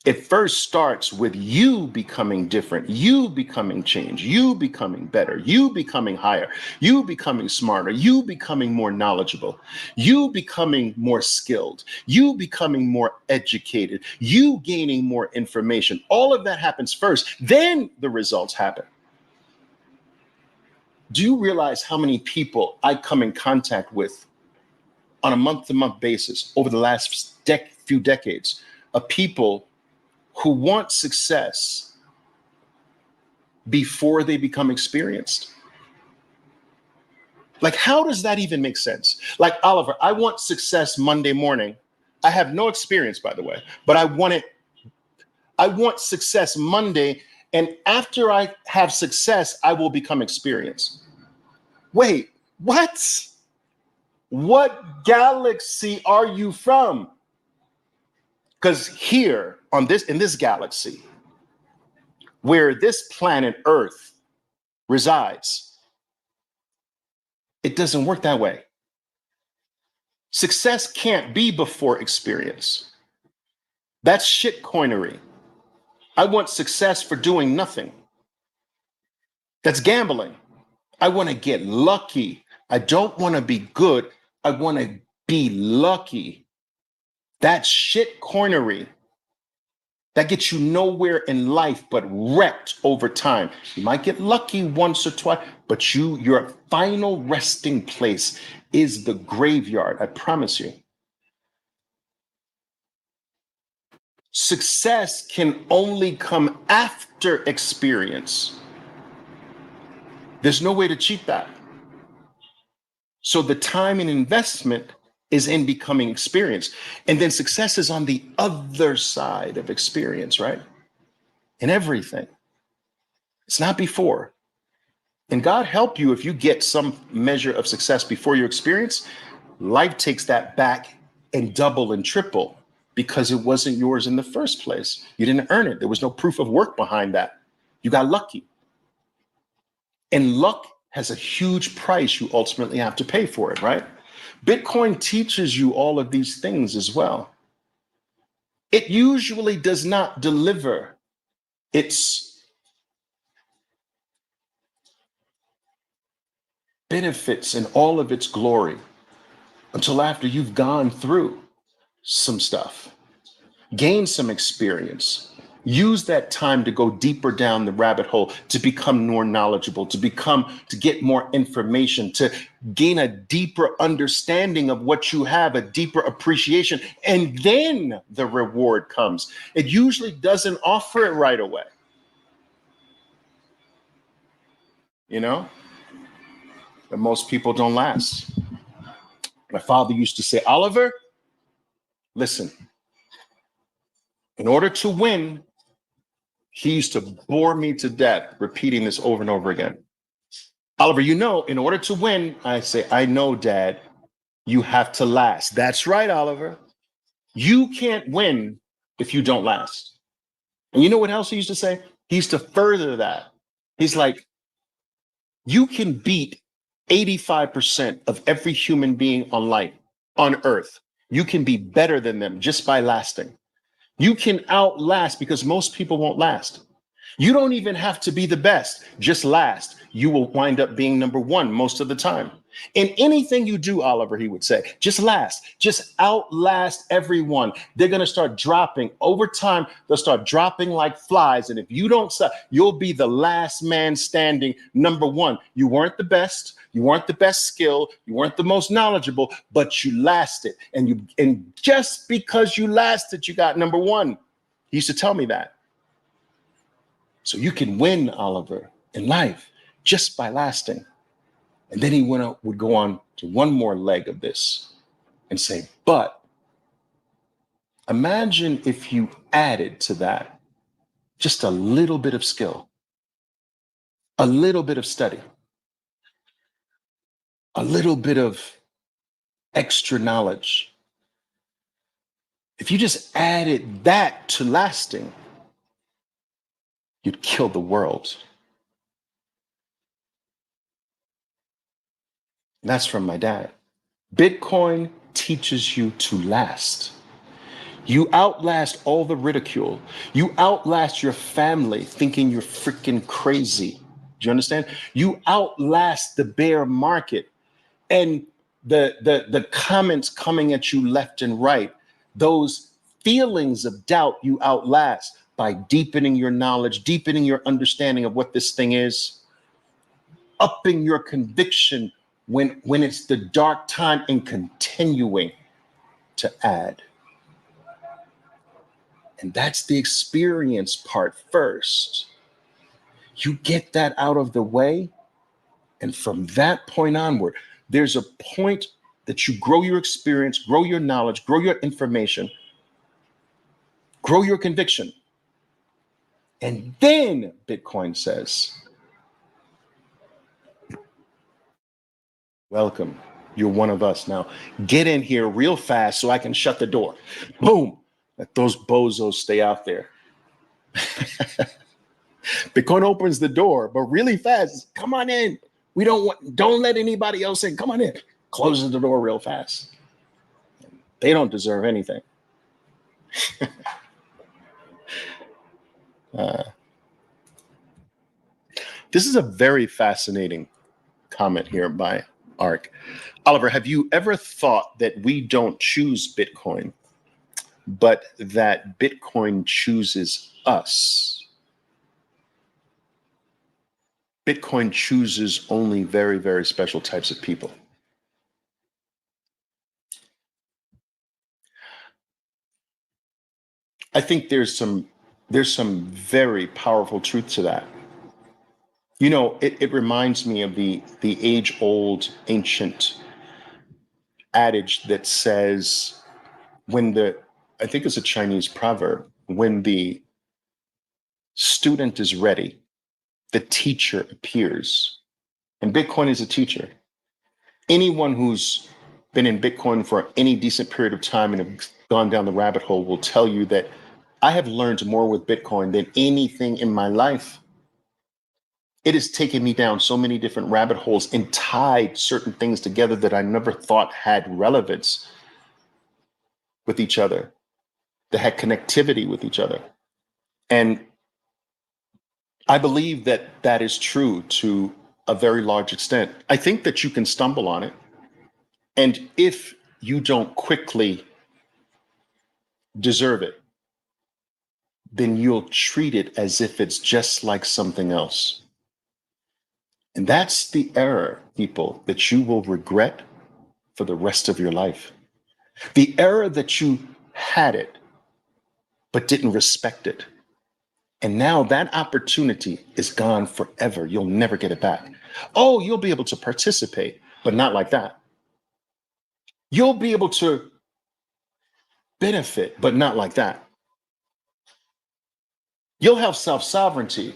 It first starts with you becoming different, you becoming changed, you becoming better, you becoming higher, you becoming smarter, you becoming more knowledgeable, you becoming more skilled, you becoming more educated, you gaining more information. All of that happens first, then the results happen. Do you realize how many people I come in contact with on a month-to-month basis over the last few decades of people who want success before they become experienced? Like, how does that even make sense? Like, Oliver, I want success Monday morning. I have no experience, by the way, but I want success Monday, and after I have success, I will become experienced. Wait, what? What galaxy are you from? Because here in this galaxy, where this planet Earth resides, it doesn't work that way. Success can't be before experience. That's shitcoinery. I want success for doing nothing. That's gambling. I want to get lucky. I don't want to be good. I want to be lucky. That's shitcoinery. That gets you nowhere in life but wrecked over time. You might get lucky once or twice, But your final resting place is the graveyard, I promise you. Success can only come after experience. There's no way to cheat that. So the time and investment is in becoming experience. And then success is on the other side of experience, right? In everything. It's not before. And God help you if you get some measure of success before your experience. Life takes that back and double and triple because it wasn't yours in the first place. You didn't earn it. There was no proof of work behind that. You got lucky. And luck has a huge price you ultimately have to pay for it, right? Bitcoin teaches you all of these things as well. It usually does not deliver its benefits in all of its glory until after you've gone through some stuff, gained some experience, use that time to go deeper down the rabbit hole, to become more knowledgeable, to get more information, to gain a deeper understanding of what you have, a deeper appreciation, and then the reward comes. It usually doesn't offer it right away. You know? But most people don't last. My father used to say, Oliver, listen, in order to win, he used to bore me to death, repeating this over and over again. Oliver, you know, in order to win, I say, I know, Dad, you have to last. That's right, Oliver. You can't win if you don't last. And you know what else he used to say? He used to further that. He's like, you can beat 85% of every human being on earth. You can be better than them just by lasting. You can outlast because most people won't last. You don't even have to be the best, just last. You will wind up being number one most of the time. In anything you do, Oliver, he would say, just last, just outlast everyone. They're going to start dropping over time. They'll start dropping like flies. And if you don't stop, you'll be the last man standing, number one. You weren't the best. You weren't the best skill. You weren't the most knowledgeable, but you lasted. And just because you lasted, you got number one. He used to tell me that. So you can win, Oliver, in life just by lasting. And then he would go on to one more leg of this and say, but imagine if you added to that just a little bit of skill, a little bit of study, a little bit of extra knowledge. If you just added that to lasting, you'd kill the world. And that's from my dad. Bitcoin teaches you to last. You outlast all the ridicule. You outlast your family thinking you're freaking crazy. Do you understand? You outlast the bear market and the comments coming at you left and right. Those feelings of doubt you outlast by deepening your knowledge, deepening your understanding of what this thing is, upping your conviction when it's the dark time and continuing to add. And that's the experience part first. You get that out of the way. And from that point onward, there's a point that you grow your experience, grow your knowledge, grow your information, grow your conviction. And then Bitcoin says, welcome. You're one of us now. Get in here real fast so I can shut the door. Boom. Let those bozos stay out there. Bitcoin opens the door, but really fast. Come on in. Don't let anybody else in. Come on in. Closes the door real fast. They don't deserve anything. This is a very fascinating comment here by Ark. Oliver, have you ever thought that we don't choose Bitcoin, but that Bitcoin chooses us? Bitcoin chooses only very, very special types of people. I think there's some very powerful truth to that. You know, it reminds me of the age-old ancient adage that says, I think it's a Chinese proverb, when the student is ready, the teacher appears. And Bitcoin is a teacher. Anyone who's been in Bitcoin for any decent period of time and have gone down the rabbit hole will tell you that I have learned more with Bitcoin than anything in my life. It has taken me down so many different rabbit holes and tied certain things together that I never thought had relevance with each other, that had connectivity with each other. And I believe that that is true to a very large extent. I think that you can stumble on it. And if you don't quickly deserve it, then you'll treat it as if it's just like something else. And that's the error, people, that you will regret for the rest of your life. The error that you had it, but didn't respect it. And now that opportunity is gone forever. You'll never get it back. Oh, you'll be able to participate, but not like that. You'll be able to benefit, but not like that. You'll have self-sovereignty,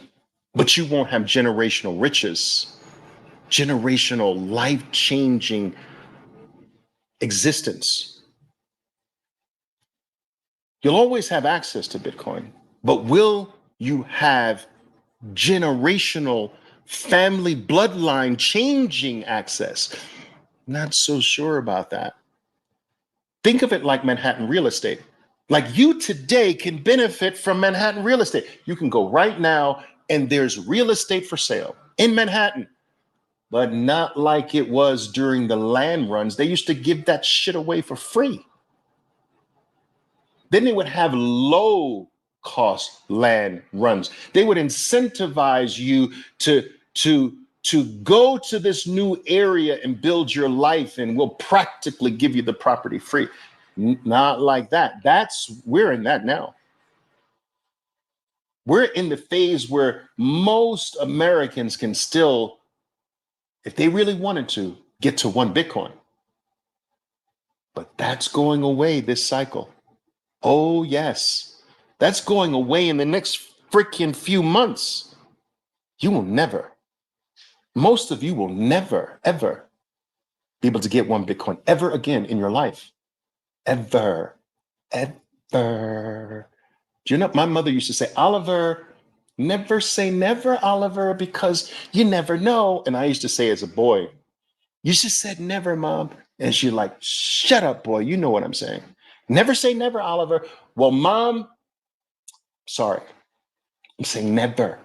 but you won't have generational riches, generational life-changing existence. You'll always have access to Bitcoin, but will you have generational family bloodline changing access? Not so sure about that. Think of it like Manhattan real estate. Like you today can benefit from Manhattan real estate. You can go right now and there's real estate for sale in Manhattan, but not like it was during the land runs. They used to give that shit away for free. Then they would have low cost land runs. They would incentivize you to go to this new area and build your life, and we'll practically give you the property free. Not like that. We're in that now. We're in the phase where most Americans can still, if they really wanted to, get to one Bitcoin. But that's going away this cycle. Oh, yes. That's going away in the next freaking few months. You will never, most of you will never, ever be able to get one Bitcoin ever again in your life. Ever. Do you know, my mother used to say, Oliver, never say never, Oliver, because you never know. And I used to say as a boy, you just said never, Mom. And she's like, shut up, boy. You know what I'm saying. Never say never, Oliver. Well, Mom, sorry. I'm saying never.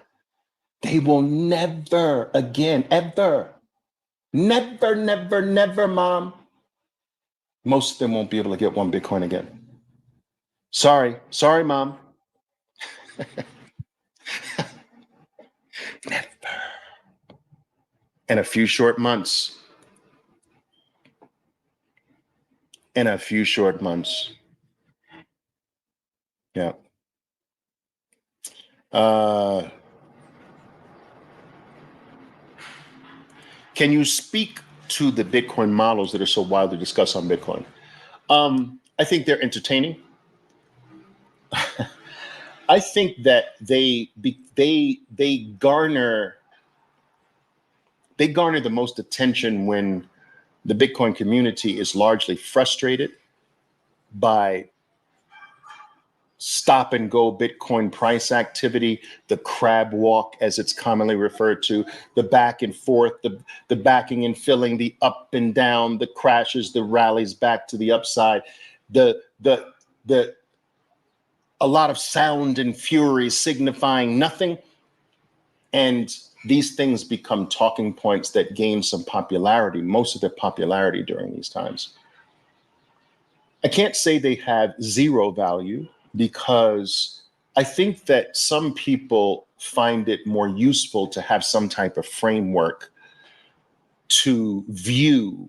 They will never again, ever. Never, never, never, Mom. Most of them won't be able to get one Bitcoin again. Sorry, Mom. Never. In a few short months. Yeah. Can you speak to the Bitcoin models that are so widely discussed on Bitcoin? I think they're entertaining. I think that they garner the most attention when the Bitcoin community is largely frustrated by stop and go Bitcoin price activity, the crab walk, as it's commonly referred to, the back and forth, the backing and filling, the up and down, the crashes, the rallies back to the upside, a lot of sound and fury signifying nothing. And these things become talking points that gain some popularity, most of their popularity during these times. I can't say they have zero value, because I think that some people find it more useful to have some type of framework to view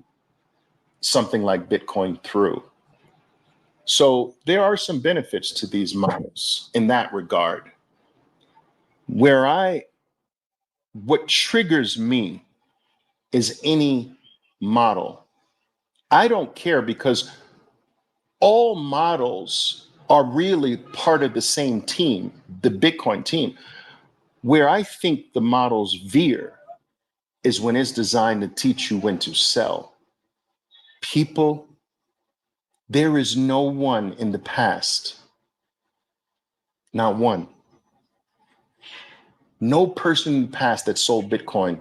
something like Bitcoin through. So there are some benefits to these models in that regard. What triggers me is any model. I don't care, because all models are really part of the same team, the Bitcoin team. Where I think the models veer is when it's designed to teach you when to sell. People, there is no one in the past, not one, no person in the past that sold Bitcoin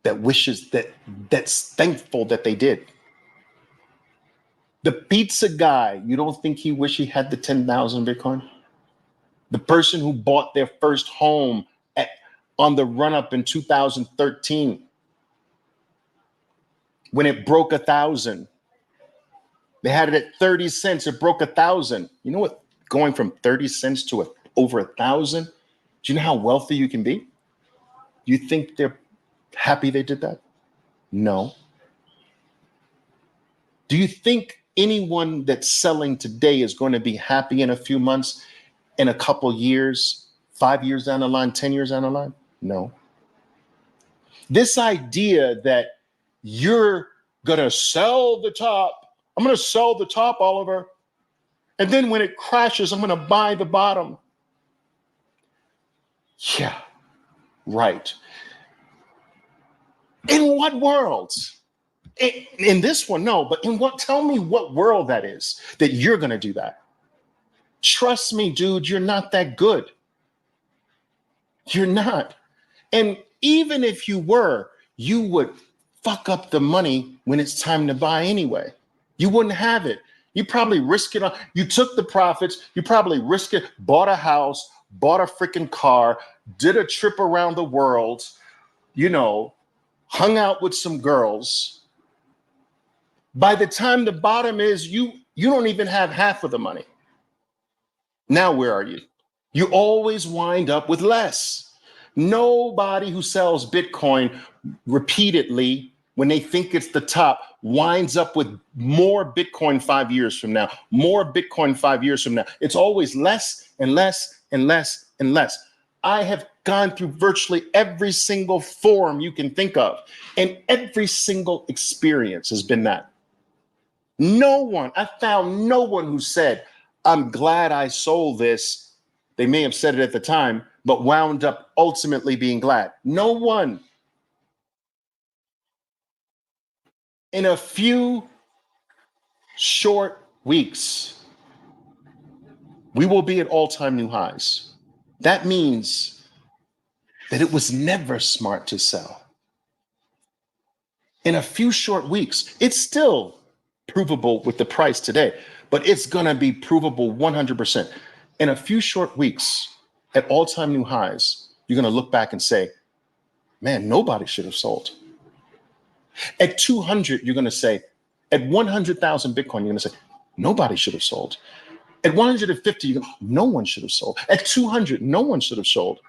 that wishes that's thankful that they did. The pizza guy, you don't think he wish he had the 10,000 Bitcoin? The person who bought their first home on the run up in 2013, when it broke 1,000, they had it at 30 cents. It broke 1,000. You know what? Going from 30 cents to over 1,000. Do you know how wealthy you can be? Do you think they're happy they did that? No. Do you think anyone that's selling today is going to be happy in a few months, in a couple years, 5 years down the line, 10 years down the line? No. This idea that you're going to sell the top, I'm going to sell the top, Oliver, and then when it crashes, I'm going to buy the bottom. Yeah, right. In what world? In this one, no, but in what? Tell me what world that is that you're going to do that. Trust me, dude, you're not that good. You're not. And even if you were, you would fuck up the money when it's time to buy anyway. You wouldn't have it. You probably risk it on, you took the profits, you probably risk it, bought a house, bought a freaking car, did a trip around the world, hung out with some girls. By the time the bottom is, you don't even have half of the money. Now, where are you? You always wind up with less. Nobody who sells Bitcoin repeatedly, when they think it's the top, winds up with more Bitcoin 5 years from now, more Bitcoin 5 years from now. It's always less and less and less and less. I have gone through virtually every single forum you can think of, and every single experience has been that. I found no one who said, I'm glad I sold this. They may have said it at the time, but wound up ultimately being glad. No one. In a few short weeks, we will be at all-time new highs. That means that it was never smart to sell. In a few short weeks, it's still provable with the price today, but it's going to be provable 100%. In a few short weeks, at all-time new highs, you're going to look back and say, man, nobody should have sold. At 200, you're going to say, at 100,000 Bitcoin, you're going to say, nobody should have sold. At 150, no one should have sold. At 200, no one should have sold.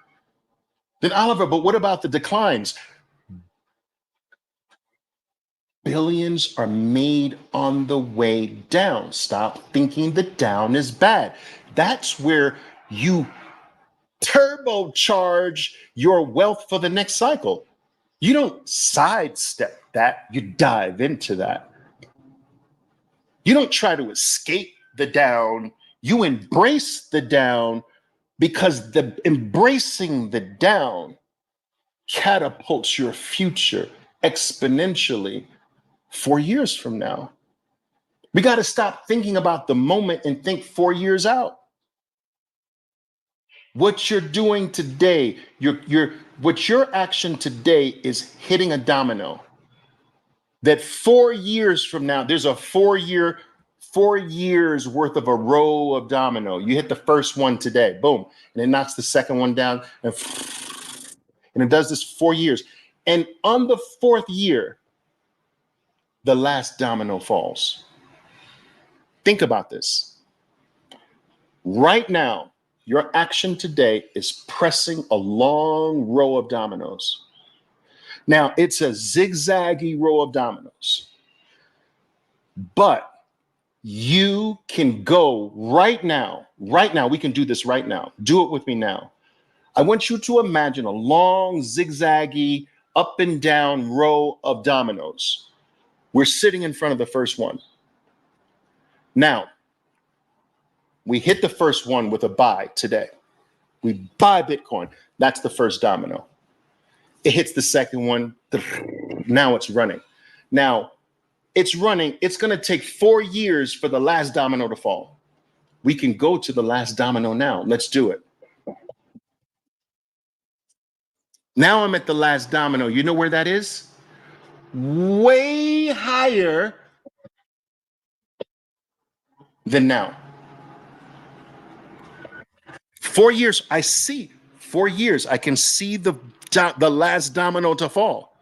Then Oliver, but what about the declines? Billions are made on the way down. Stop thinking the down is bad. That's where you turbocharge your wealth for the next cycle. You don't sidestep that, you dive into that. You don't try to escape the down, you embrace the down, because the embracing the down catapults your future exponentially 4 years from now. We got to stop thinking about the moment and think 4 years out. What you're doing today, what your action today is hitting a domino. That 4 years from now, there's a 4 years worth of a row of domino. You hit the first one today, boom, and it knocks the second one down, and it does this 4 years. And on the fourth year, the last domino falls. Think about this. Right now, Your action today is pressing a long row of dominoes. Now, it's a zigzaggy row of dominoes, but you can go right now. Right now, we can do this right now. Do it with me now. I want you to imagine a long, zigzaggy, up and down row of dominoes. We're sitting in front of the first one. Now, we hit the first one with a buy today. We buy Bitcoin. That's the first domino. It hits the second one. Now it's running. Now, it's running. It's going to take 4 years for the last domino to fall. We can go to the last domino now. Let's do it. Now I'm at the last domino. You know where that is? Way higher than now. 4 years, I see. 4 years, I can see the last domino to fall.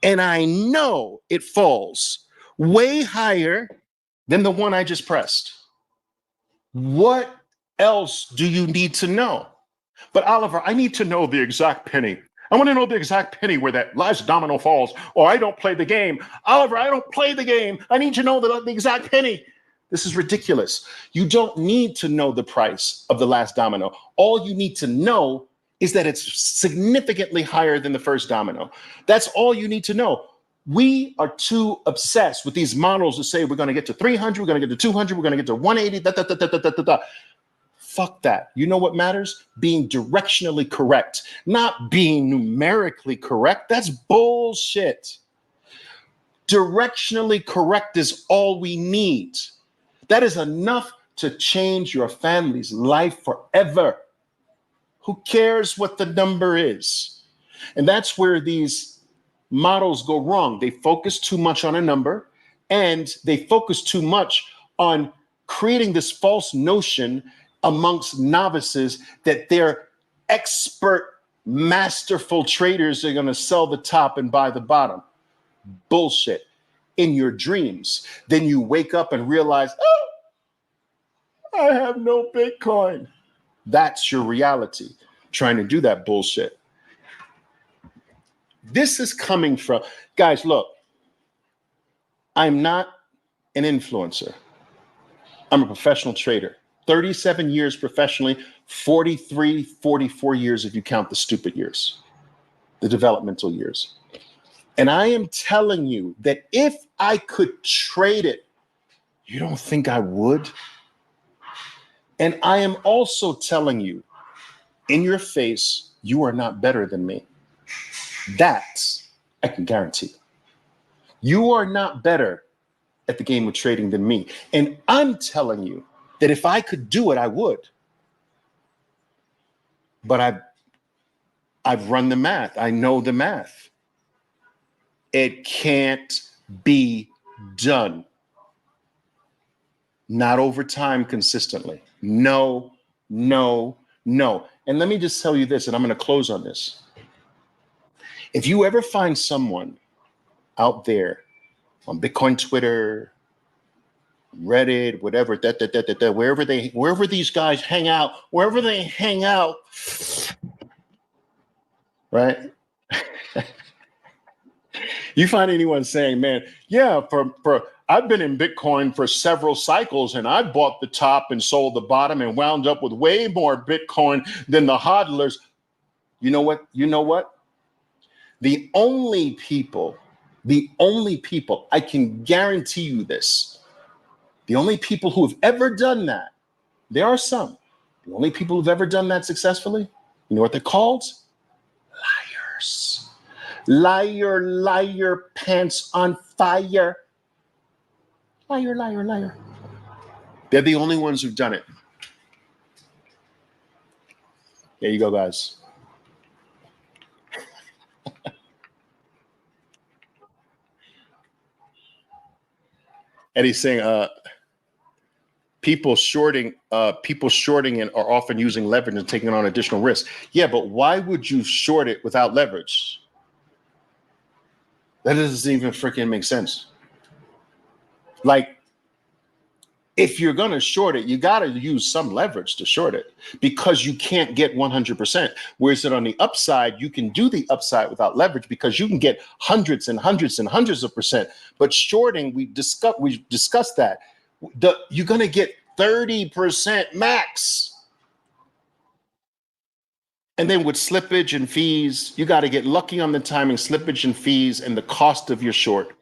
And I know it falls way higher than the one I just pressed. What else do you need to know? But Oliver, I need to know the exact penny. I want to know the exact penny where that last domino falls, or I don't play the game. Oliver, I don't play the game. I need to know the exact penny. This is ridiculous. You don't need to know the price of the last domino. All you need to know is that it's significantly higher than the first domino. That's all you need to know. We are too obsessed with these models to say we're going to get to 300, we're going to get to 200, we're going to get to 180, Fuck that. You know what matters? Being directionally correct, not being numerically correct. That's bullshit. Directionally correct is all we need. That is enough to change your family's life forever. Who cares what the number is? And that's where these models go wrong. They focus too much on a number, and they focus too much on creating this false notion amongst novices that they're expert, masterful traders are going to sell the top and buy the bottom. Bullshit. In your dreams, then you wake up and realize, oh, I have no Bitcoin. That's your reality, trying to do that bullshit. This is coming from, guys, look, I'm not an influencer. I'm a professional trader. 37 years professionally, 43, 44 years if you count the stupid years, the developmental years. And I am telling you that if I could trade it, you don't think I would? And I am also telling you in your face, you are not better than me. That I can guarantee. You are not better at the game of trading than me. And I'm telling you that if I could do it, I would. But I've run the math. I know the math. It can't be done. Not over time consistently. No, no, no. And let me just tell you this, and I'm going to close on this. If you ever find someone out there on Bitcoin Twitter, Reddit, whatever, wherever these guys hang out, wherever they hang out, right? You find anyone saying, man, yeah, for I've been in Bitcoin for several cycles and I bought the top and sold the bottom and wound up with way more Bitcoin than the hodlers. You know what? You know what? The only people, I can guarantee you this, the only people who have ever done that, there are some, the only people who've ever done that successfully, you know what they're called? Liars. Liar, liar, pants on fire. Liar, liar, liar. They're the only ones who've done it. There you go, guys. Eddie's saying, people shorting it are often using leverage and taking on additional risk. Yeah, but why would you short it without leverage? That doesn't even freaking make sense. Like, if you're going to short it, you got to use some leverage to short it because you can't get 100%. Whereas on the upside, you can do the upside without leverage because you can get hundreds and hundreds and hundreds of percent. But shorting, we discussed that. You're going to get 30% max. And then with slippage and fees, you got to get lucky on the timing, slippage and fees, and the cost of your short.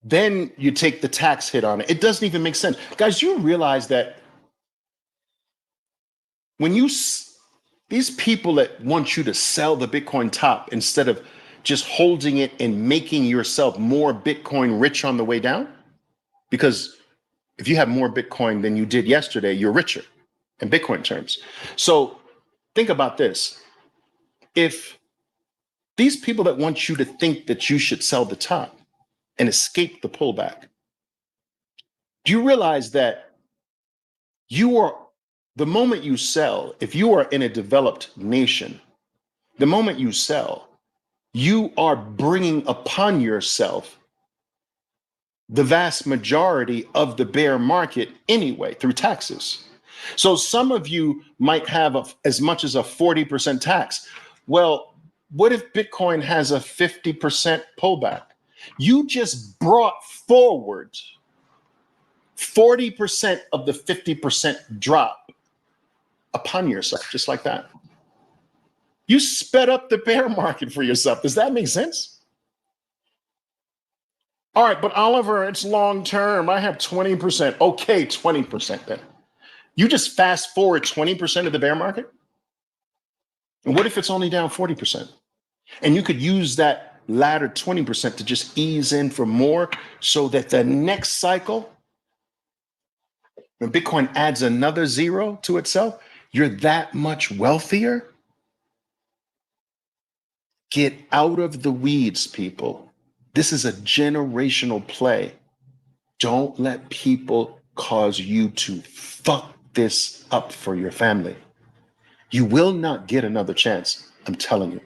Then you take the tax hit on it. It doesn't even make sense. Guys, you realize that when these people that want you to sell the Bitcoin top instead of just holding it and making yourself more Bitcoin rich on the way down, because if you have more Bitcoin than you did yesterday, you're richer in Bitcoin terms. So think about this. If these people that want you to think that you should sell the top and escape the pullback, do you realize that the moment you sell, if you are in a developed nation, the moment you sell, you are bringing upon yourself the vast majority of the bear market anyway through taxes. So some of you might have as much as a 40% tax. Well, what if Bitcoin has a 50% pullback? You just brought forward 40% of the 50% drop upon yourself, just like that. You sped up the bear market for yourself. Does that make sense? All right, but Oliver, it's long term. I have 20%. Okay, 20% then. You just fast forward 20% of the bear market? And what if it's only down 40%? And you could use that latter 20% to just ease in for more so that the next cycle, when Bitcoin adds another zero to itself, you're that much wealthier. Get out of the weeds, people. This is a generational play. Don't let people cause you to fuck this up for your family. You will not get another chance. I'm telling you.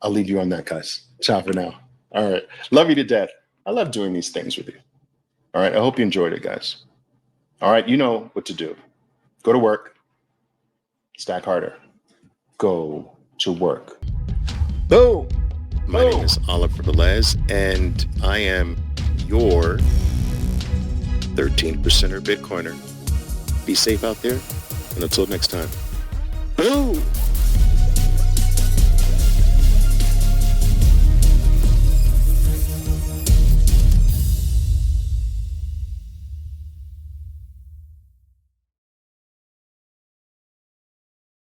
I'll leave you on that, guys. Ciao for now. All right. Love you to death. I love doing these things with you. All right. I hope you enjoyed it, guys. All right. You know what to do. Go to work. Stack harder. Go to work. Boom. My name is Oliver Velez, and I am your 13%er Bitcoiner. Be safe out there, and until next time. Boom.